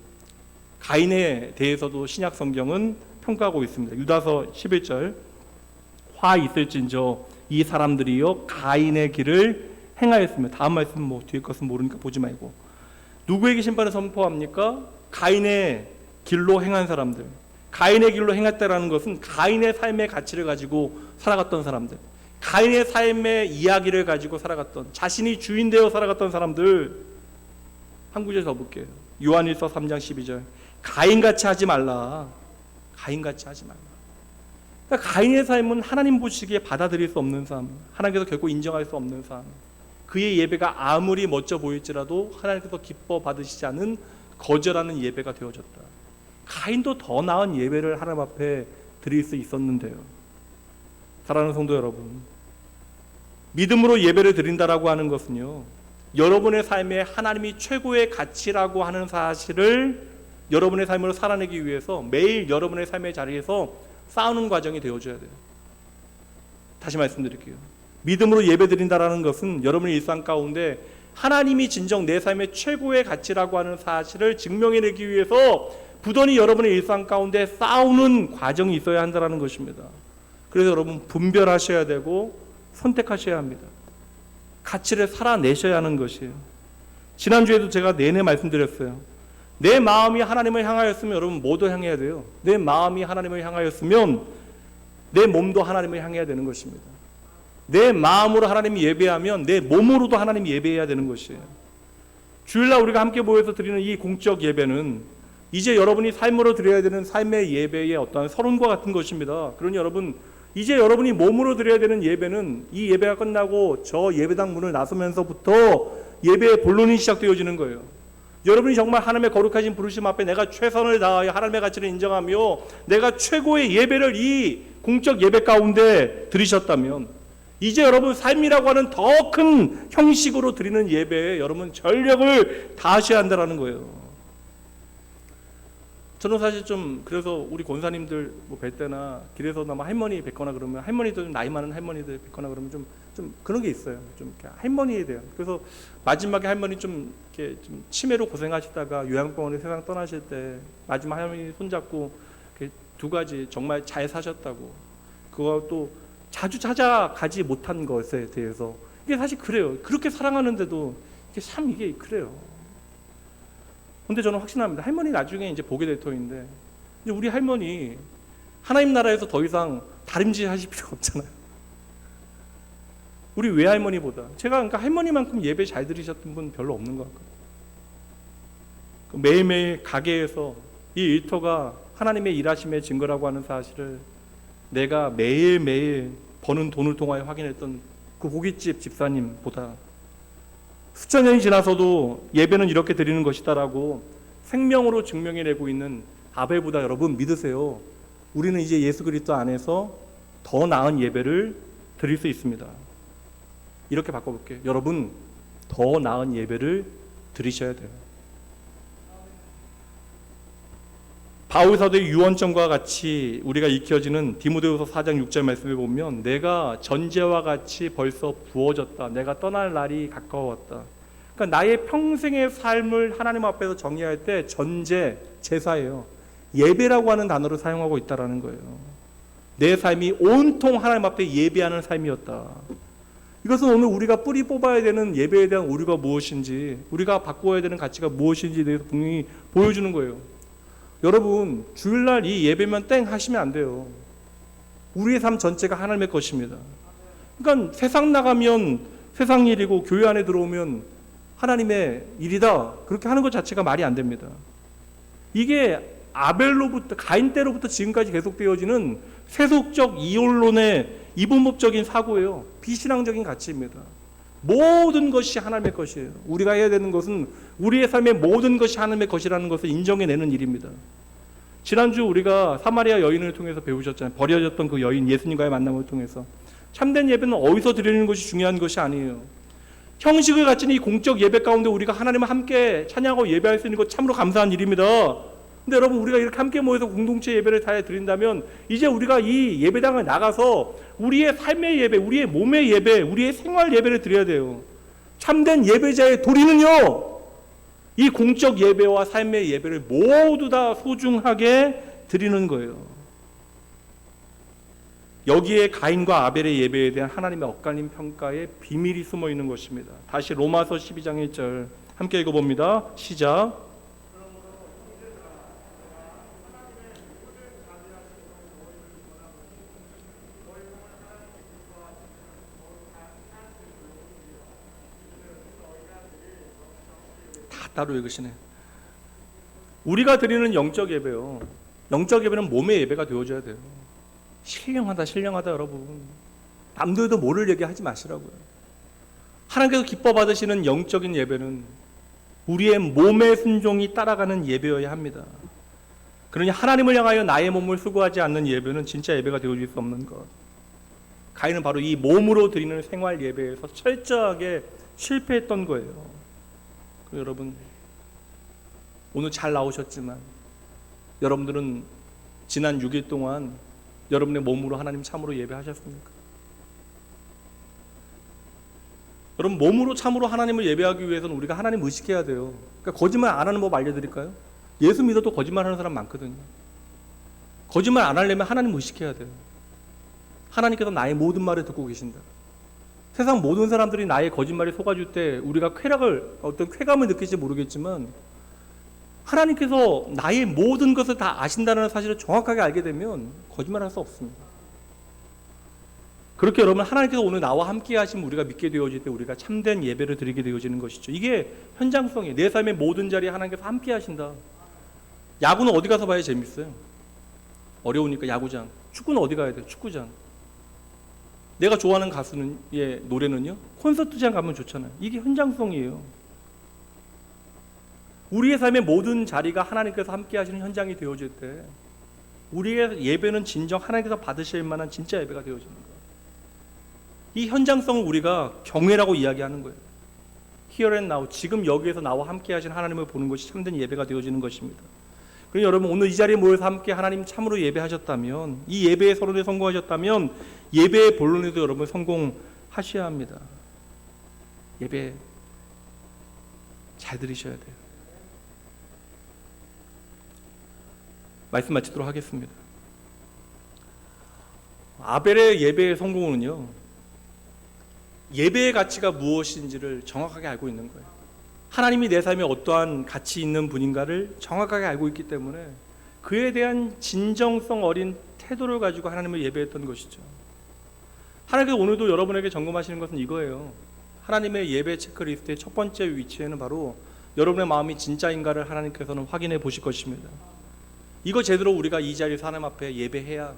S1: 가인에 대해서도 신약 성경은 평가하고 있습니다. 유다서 11절, 화 있을진저 이 사람들이요 가인의 길을 행하였습니다. 다음 말씀 뒤에 것은 모르니까 보지 말고, 누구에게 심판을 선포합니까? 가인의 길로 행한 사람들. 가인의 길로 행했다라는 것은 가인의 삶의 가치를 가지고 살아갔던 사람들, 가인의 삶의 이야기를 가지고 살아갔던, 자신이 주인 되어 살아갔던 사람들. 한 구절 더 볼게요. 요한일서 3장 12절. 가인같이 하지 말라. 가인같이 하지 말라. 그러니까 가인의 삶은 하나님 보시기에 받아들일 수 없는 삶, 하나님께서 결코 인정할 수 없는 삶. 그의 예배가 아무리 멋져 보일지라도 하나님께서 기뻐 받으시지 않은 거절하는 예배가 되어졌다. 가인도 더 나은 예배를 하나님 앞에 드릴 수 있었는데요. 사랑하는 성도 여러분, 믿음으로 예배를 드린다라고 하는 것은요, 여러분의 삶에 하나님이 최고의 가치라고 하는 사실을 여러분의 삶으로 살아내기 위해서 매일 여러분의 삶의 자리에서 싸우는 과정이 되어줘야 돼요. 다시 말씀드릴게요. 믿음으로 예배드린다라는 것은 여러분의 일상 가운데 하나님이 진정 내 삶의 최고의 가치라고 하는 사실을 증명해내기 위해서 부단히 여러분의 일상 가운데 싸우는 과정이 있어야 한다는 것입니다. 그래서 여러분 분별하셔야 되고 선택하셔야 합니다. 가치를 살아내셔야 하는 것이에요. 지난주에도 제가 내내 말씀드렸어요. 내 마음이 하나님을 향하였으면 여러분 뭐도 향해야 돼요. 내 마음이 하나님을 향하였으면 내 몸도 하나님을 향해야 되는 것입니다. 내 마음으로 하나님이 예배하면 내 몸으로도 하나님이 예배해야 되는 것이에요. 주일날 우리가 함께 모여서 드리는 이 공적 예배는 이제 여러분이 삶으로 드려야 되는 삶의 예배의 어떠한 서론과 같은 것입니다. 그러니 여러분, 이제 여러분이 몸으로 드려야 되는 예배는 이 예배가 끝나고 저 예배당 문을 나서면서부터 예배의 본론이 시작되어지는 거예요. 여러분이 정말 하나님의 거룩하신 부르심 앞에 내가 최선을 다하여 하나님의 가치를 인정하며 내가 최고의 예배를 이 공적 예배 가운데 드리셨다면, 이제 여러분 삶이라고 하는 더 큰 형식으로 드리는 예배에 여러분 전력을 다하셔야 한다는 거예요. 저는 사실 좀 그래서 우리 권사님들 뭐 뵐 때나 길에서 나 할머니 뵙거나 그러면, 할머니도 좀 나이 많은 할머니들 뵙거나 그러면 좀 그런 게 있어요. 좀 이렇게 할머니에 대한. 그래서 마지막에 할머니 좀 이렇게 좀 치매로 고생하시다가 요양병원에 세상 떠나실 때 마지막 할머니 손잡고 이렇게 두 가지 정말 잘 사셨다고, 그거 또 자주 찾아가지 못한 것에 대해서, 이게 사실 그래요. 그렇게 사랑하는데도 이게 참 이게 그래요. 근데 저는 확신합니다. 할머니 나중에 이제 보게 될 터인데, 이제 우리 할머니 하나님 나라에서 더 이상 다림질 하실 필요 없잖아요. 우리 외할머니보다 제가 그러니까 할머니만큼 예배 잘 드리셨던 분 별로 없는 것 같거든요. 매일매일 가게에서 이 일터가 하나님의 일하심의 증거라고 하는 사실을 내가 매일매일 버는 돈을 통하여 확인했던 그 고깃집 집사님보다 수천 년이 지나서도 예배는 이렇게 드리는 것이다라고 생명으로 증명해내고 있는 아벨보다, 여러분 믿으세요, 우리는 이제 예수 그리스도 안에서 더 나은 예배를 드릴 수 있습니다. 이렇게 바꿔볼게요. 여러분 더 나은 예배를 드리셔야 돼요. 바울 사도의 유언장과 같이 우리가 익혀지는 디모데후서 4장 6절 말씀을 보면, 내가 전제와 같이 벌써 부어졌다. 내가 떠날 날이 가까웠다. 그러니까 나의 평생의 삶을 하나님 앞에서 정의할 때 전제, 제사예요. 예배라고 하는 단어를 사용하고 있다라는 거예요. 내 삶이 온통 하나님 앞에 예배하는 삶이었다. 이것은 오늘 우리가 뿌리 뽑아야 되는 예배에 대한 오류가 무엇인지, 우리가 바꿔야 되는 가치가 무엇인지에 대해서 분명히 보여주는 거예요. 여러분 주일날 이 예배면 땡 하시면 안 돼요. 우리의 삶 전체가 하나님의 것입니다. 그러니까 세상 나가면 세상 일이고 교회 안에 들어오면 하나님의 일이다, 그렇게 하는 것 자체가 말이 안 됩니다. 이게 아벨로부터 가인 때로부터 지금까지 계속되어지는 세속적 이혼론의 이분법적인 사고예요. 비신앙적인 가치입니다. 모든 것이 하나님의 것이에요. 우리가 해야 되는 것은 우리의 삶의 모든 것이 하나님의 것이라는 것을 인정해내는 일입니다. 지난주 우리가 사마리아 여인을 통해서 배우셨잖아요. 버려졌던 그 여인, 예수님과의 만남을 통해서. 참된 예배는 어디서 드리는 것이 중요한 것이 아니에요. 형식을 갖춘 이 공적 예배 가운데 우리가 하나님을 함께 찬양하고 예배할 수 있는 것 참으로 감사한 일입니다. 근데 여러분 우리가 이렇게 함께 모여서 공동체 예배를 다 드린다면, 이제 우리가 이 예배당을 나가서 우리의 삶의 예배, 우리의 몸의 예배, 우리의 생활 예배를 드려야 돼요. 참된 예배자의 도리는요, 이 공적 예배와 삶의 예배를 모두 다 소중하게 드리는 거예요. 여기에 가인과 아벨의 예배에 대한 하나님의 엇갈린 평가의 비밀이 숨어 있는 것입니다. 다시 로마서 12장 1절 함께 읽어봅니다. 시작. 따로 읽으시네. 우리가 드리는 영적 예배요, 영적 예배는 몸의 예배가 되어줘야 돼요. 신령하다 여러분. 남들도 모를 얘기 하지 마시라고요. 하나님께서 기뻐 받으시는 영적인 예배는 우리의 몸의 순종이 따라가는 예배여야 합니다. 그러니 하나님을 향하여 나의 몸을 수고하지 않는 예배는 진짜 예배가 되어줄 수 없는 것. 가인은 바로 이 몸으로 드리는 생활 예배에서 철저하게 실패했던 거예요. 여러분 오늘 잘 나오셨지만 여러분들은 지난 6일 동안 여러분의 몸으로 하나님 참으로 예배하셨습니까? 여러분 몸으로 참으로 하나님을 예배하기 위해서는 우리가 하나님 의식해야 돼요. 그러니까 거짓말 안 하는 법 알려드릴까요? 예수 믿어도 거짓말하는 사람 많거든요. 거짓말 안 하려면 하나님 의식해야 돼요. 하나님께서 나의 모든 말을 듣고 계신다. 세상 모든 사람들이 나의 거짓말에 속아줄 때 우리가 어떤 쾌감을 느낄지 모르겠지만, 하나님께서 나의 모든 것을 다 아신다는 사실을 정확하게 알게 되면 거짓말할 수 없습니다. 그렇게 여러분 하나님께서 오늘 나와 함께 하시면 우리가 믿게 되어질 때 우리가 참된 예배를 드리게 되어지는 것이죠. 이게 현장성이에요. 내 삶의 모든 자리에 하나님께서 함께 하신다. 야구는 어디 가서 봐야 재밌어요? 어려우니까 야구장. 축구는 어디 가야 돼요? 축구장. 내가 좋아하는 가수는 노래는요? 콘서트장 가면 좋잖아요. 이게 현장성이에요. 우리의 삶의 모든 자리가 하나님께서 함께 하시는 현장이 되어질 때 우리의 예배는 진정 하나님께서 받으실 만한 진짜 예배가 되어지는 거예요. 이 현장성을 우리가 경외라고 이야기하는 거예요. Here and now, 지금 여기에서 나와 함께 하신 하나님을 보는 것이 참된 예배가 되어지는 것입니다. 그래서 여러분, 오늘 이 자리에 모여서 함께 하나님 참으로 예배하셨다면, 이 예배의 서론에 성공하셨다면 예배의 본론에도 여러분 성공하셔야 합니다. 예배 잘 들으셔야 돼요. 말씀 마치도록 하겠습니다. 아벨의 예배의 성공은요, 예배의 가치가 무엇인지를 정확하게 알고 있는 거예요. 하나님이 내 삶에 어떠한 가치 있는 분인가를 정확하게 알고 있기 때문에 그에 대한 진정성 어린 태도를 가지고 하나님을 예배했던 것이죠. 하나님께서 오늘도 여러분에게 점검하시는 것은 이거예요. 하나님의 예배 체크리스트의 첫 번째 위치에는 바로 여러분의 마음이 진짜인가를 하나님께서는 확인해 보실 것입니다. 이거 제대로 우리가 이 자리에서 하나님 앞에 예배해야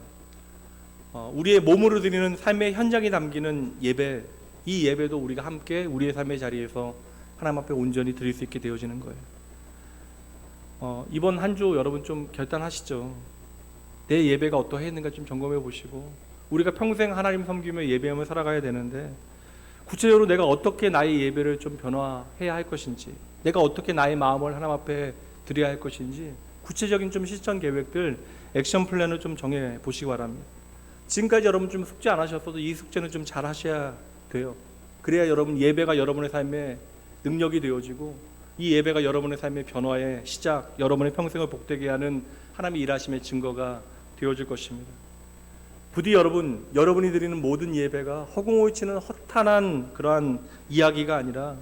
S1: 우리의 몸으로 드리는 삶의 현장이 담기는 예배, 이 예배도 우리가 함께 우리의 삶의 자리에서 하나님 앞에 온전히 드릴 수 있게 되어지는 거예요. 이번 한 주 여러분 좀 결단하시죠. 내 예배가 어떠했는가 좀 점검해 보시고, 우리가 평생 하나님 섬기며 예배하며 살아가야 되는데 구체적으로 내가 어떻게 나의 예배를 좀 변화해야 할 것인지, 내가 어떻게 나의 마음을 하나님 앞에 드려야 할 것인지 구체적인 좀 실천 계획들, 액션 플랜을 좀 정해 보시기 바랍니다. 지금까지 여러분 좀 숙제 안 하셨어도 이 숙제는 좀 잘 하셔야 돼요. 그래야 여러분 예배가 여러분의 삶에 능력이 되어지고, 이 예배가 여러분의 삶의 변화의 시작, 여러분의 평생을 복되게 하는 하나님의 일하심의 증거가 되어질 것입니다. 부디 여러분이 드리는 모든 예배가 허공호이치는 허탄한 그러한 이야기가 아니라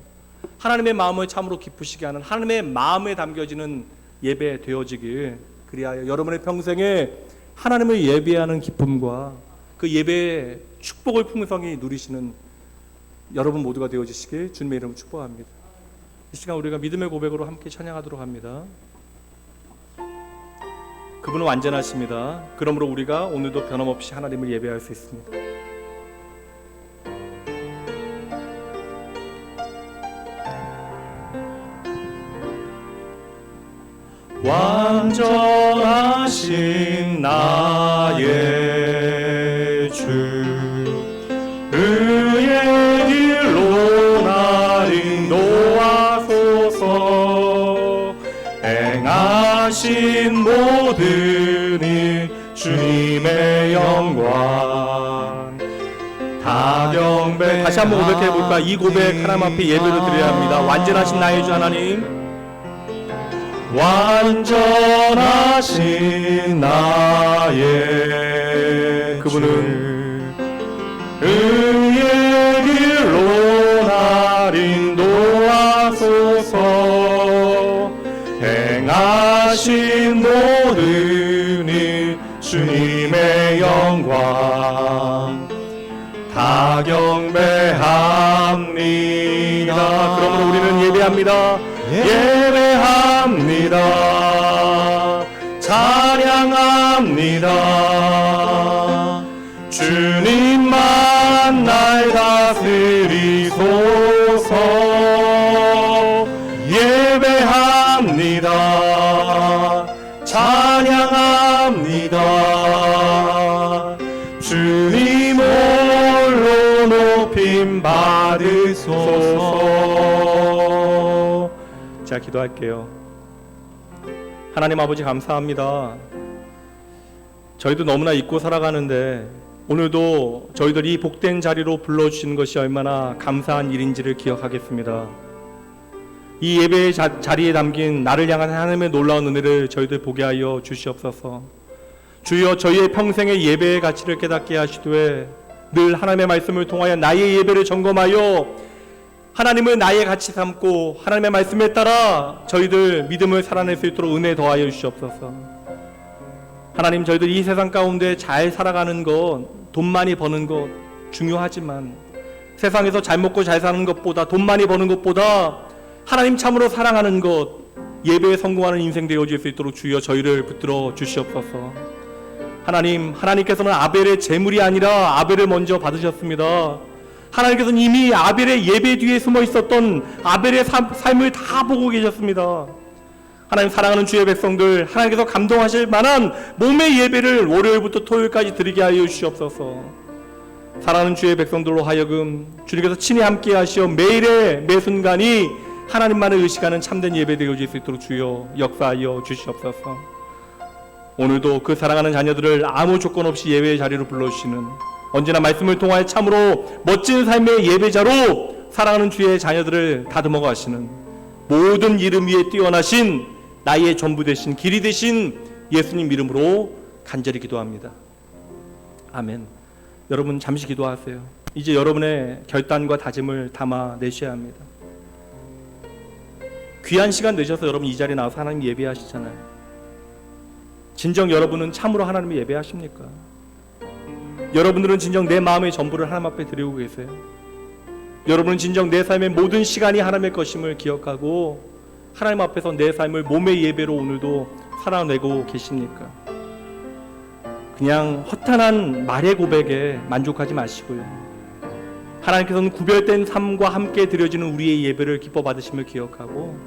S1: 하나님의 마음을 참으로 기쁘시게 하는 하나님의 마음에 담겨지는 예배 되어지길, 그리하여 여러분의 평생에 하나님을 예배하는 기쁨과 그 예배의 축복을 풍성히 누리시는 여러분 모두가 되어지시길 주님의 이름으로 축복합니다. 이 시간 우리가 믿음의 고백으로 함께 찬양하도록 합니다. 그분은 완전하십니다. 그러므로 우리가 오늘도 변함없이 하나님을 예배할 수 있습니다. 완전하신 나의 주, 의의 길로 날 인도하소서. 행하신 모든 일 주님의 영광 다 경배. 다시 한번 고백해 볼까? 이 고백 하나님 앞에 예배를 드려야 합니다. 완전하신 나의 주 하나님, 완전하신 나의 그분은 의의 길로 날 인도하소서. 행하신 모든 일 주님의 영광 다 경배합니다. 그러므로 우리는 예배합니다. 예배합니다. 찬양합니다. 주님만 날 다스리소서. 예배합니다. 찬양합니다. 주님 홀로 높임 받으소서. 자, 기도할게요. 하나님 아버지, 감사합니다. 저희도 너무나 잊고 살아가는데 오늘도 저희들이 이 복된 자리로 불러주시는 것이 얼마나 감사한 일인지를 기억하겠습니다. 이 예배의 자리에 담긴 나를 향한 하나님의 놀라운 은혜를 저희들 보게 하여 주시옵소서. 주여, 저희의 평생의 예배의 가치를 깨닫게 하시되 늘 하나님의 말씀을 통하여 나의 예배를 점검하여 하나님을 나의 가치 삼고 하나님의 말씀에 따라 저희들 믿음을 살아낼 수 있도록 은혜 더하여 주시옵소서. 하나님, 저희들 이 세상 가운데 잘 살아가는 것, 돈 많이 버는 것 중요하지만 세상에서 잘 먹고 잘 사는 것보다, 돈 많이 버는 것보다 하나님 참으로 사랑하는 것, 예배에 성공하는 인생 되어질 수 있도록 주여 저희를 붙들어 주시옵소서. 하나님께서는 아벨의 제물이 아니라 아벨을 먼저 받으셨습니다. 하나님께서는 이미 아벨의 예배 뒤에 숨어 있었던 아벨의 삶을 다 보고 계셨습니다. 하나님 사랑하는 주의 백성들, 하나님께서 감동하실 만한 몸의 예배를 월요일부터 토요일까지 드리게 하여 주시옵소서. 사랑하는 주의 백성들로 하여금 주님께서 친히 함께 하시어 매일의 매 순간이 하나님만을 의식하는 참된 예배 되어질 수 있도록 주여 역사하여 주시옵소서. 오늘도 그 사랑하는 자녀들을 아무 조건 없이 예배의 자리로 불러주시는, 언제나 말씀을 통하여 참으로 멋진 삶의 예배자로 사랑하는 주의 자녀들을 다듬어 가시는, 모든 이름 위에 뛰어나신 나의 전부 되신 길이 되신 예수님 이름으로 간절히 기도합니다. 아멘. 여러분 잠시 기도하세요. 이제 여러분의 결단과 다짐을 담아내셔야 합니다. 귀한 시간 내셔서 여러분 이 자리에 나와서 하나님 예배하시잖아요. 진정 여러분은 참으로 하나님을 예배하십니까? 여러분들은 진정 내 마음의 전부를 하나님 앞에 드리고 계세요? 여러분은 진정 내 삶의 모든 시간이 하나님의 것임을 기억하고 하나님 앞에서 내 삶을 몸의 예배로 오늘도 살아내고 계십니까? 그냥 허탄한 말의 고백에 만족하지 마시고요, 하나님께서는 구별된 삶과 함께 드려지는 우리의 예배를 기뻐 받으심을 기억하고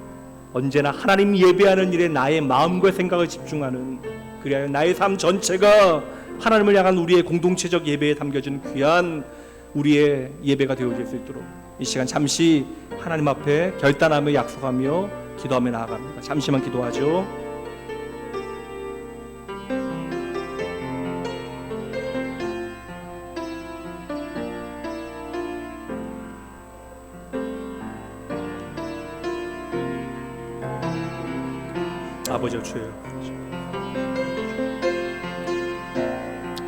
S1: 언제나 하나님 예배하는 일에 나의 마음과 생각을 집중하는, 그래야 나의 삶 전체가 하나님을 향한 우리의 공동체적 예배에 담겨지는 귀한 우리의 예배가 되어질 수 있도록 이 시간 잠시 하나님 앞에 결단하며 약속하며 기도하며 나아갑니다. 잠시만 기도하죠. 아버지 주여,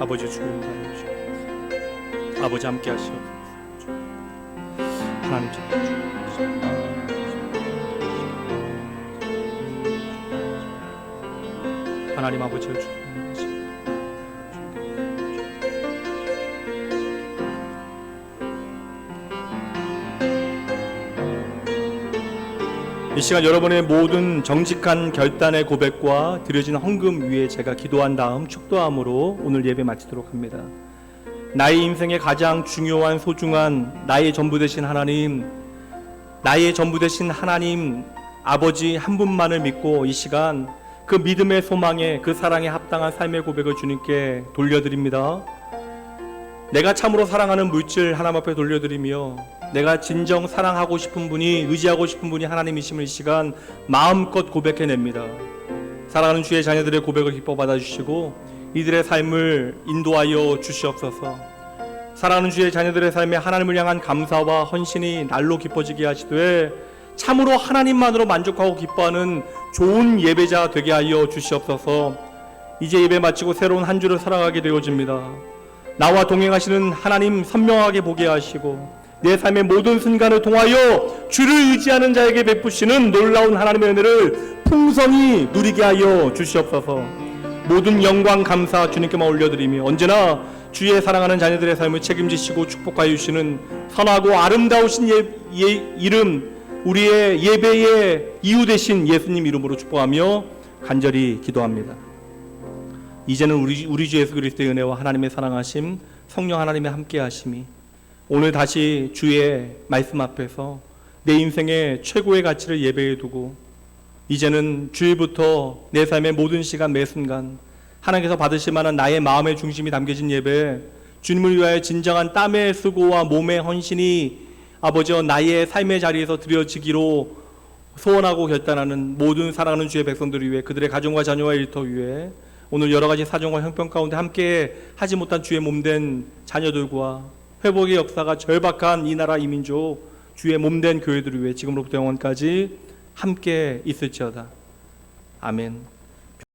S1: 아버지 주여, 아버지 함께 하시옵소서. 하나님 하나님 아버지를 주여, 이 시간 여러분의 모든 정직한 결단의 고백과 드려진 헌금 위에 제가 기도한 다음 축도함으로 오늘 예배 마치도록 합니다. 나의 인생의 가장 중요한 소중한 나의 전부 되신 하나님, 나의 전부 되신 하나님 아버지 한 분만을 믿고 이 시간 그 믿음의 소망에 그 사랑에 합당한 삶의 고백을 주님께 돌려드립니다. 내가 참으로 사랑하는 물질 하나님 앞에 돌려드리며 내가 진정 사랑하고 싶은 분이, 의지하고 싶은 분이 하나님이심을 이 시간 마음껏 고백해냅니다. 사랑하는 주의 자녀들의 고백을 기뻐 받아주시고 이들의 삶을 인도하여 주시옵소서. 사랑하는 주의 자녀들의 삶에 하나님을 향한 감사와 헌신이 날로 깊어지게 하시되 참으로 하나님만으로 만족하고 기뻐하는 좋은 예배자 되게 하여 주시옵소서. 이제 예배 마치고 새로운 한 주를 살아가게 되어집니다. 나와 동행하시는 하나님 선명하게 보게 하시고 내 삶의 모든 순간을 통하여 주를 의지하는 자에게 베푸시는 놀라운 하나님의 은혜를 풍성히 누리게 하여 주시옵소서. 모든 영광 감사 주님께만 올려드리며 언제나 주의 사랑하는 자녀들의 삶을 책임지시고 축복하여 주시는 선하고 아름다우신 이름, 우리의 예배의 이유 되신 예수님 이름으로 축복하며 간절히 기도합니다. 이제는 우리 주 예수 그리스도의 은혜와 하나님의 사랑하심, 성령 하나님의 함께하심이 오늘 다시 주의 말씀 앞에서 내 인생의 최고의 가치를 예배해 두고 이제는 주일부터 내 삶의 모든 시간 매 순간 하나님께서 받으실 만한 나의 마음의 중심이 담겨진 예배, 주님을 위하여 진정한 땀의 수고와 몸의 헌신이 아버지와 나의 삶의 자리에서 드려지기로 소원하고 결단하는 모든 사랑하는 주의 백성들을 위해, 그들의 가정과 자녀와 일터 위해 오늘 여러 가지 사정과 형편 가운데 함께 하지 못한 주의 몸된 자녀들과 회복의 역사가 절박한 이 나라 이 민족 주의 몸된 교회들을 위해 지금으로부터 영원까지 함께 있을지어다. 아멘.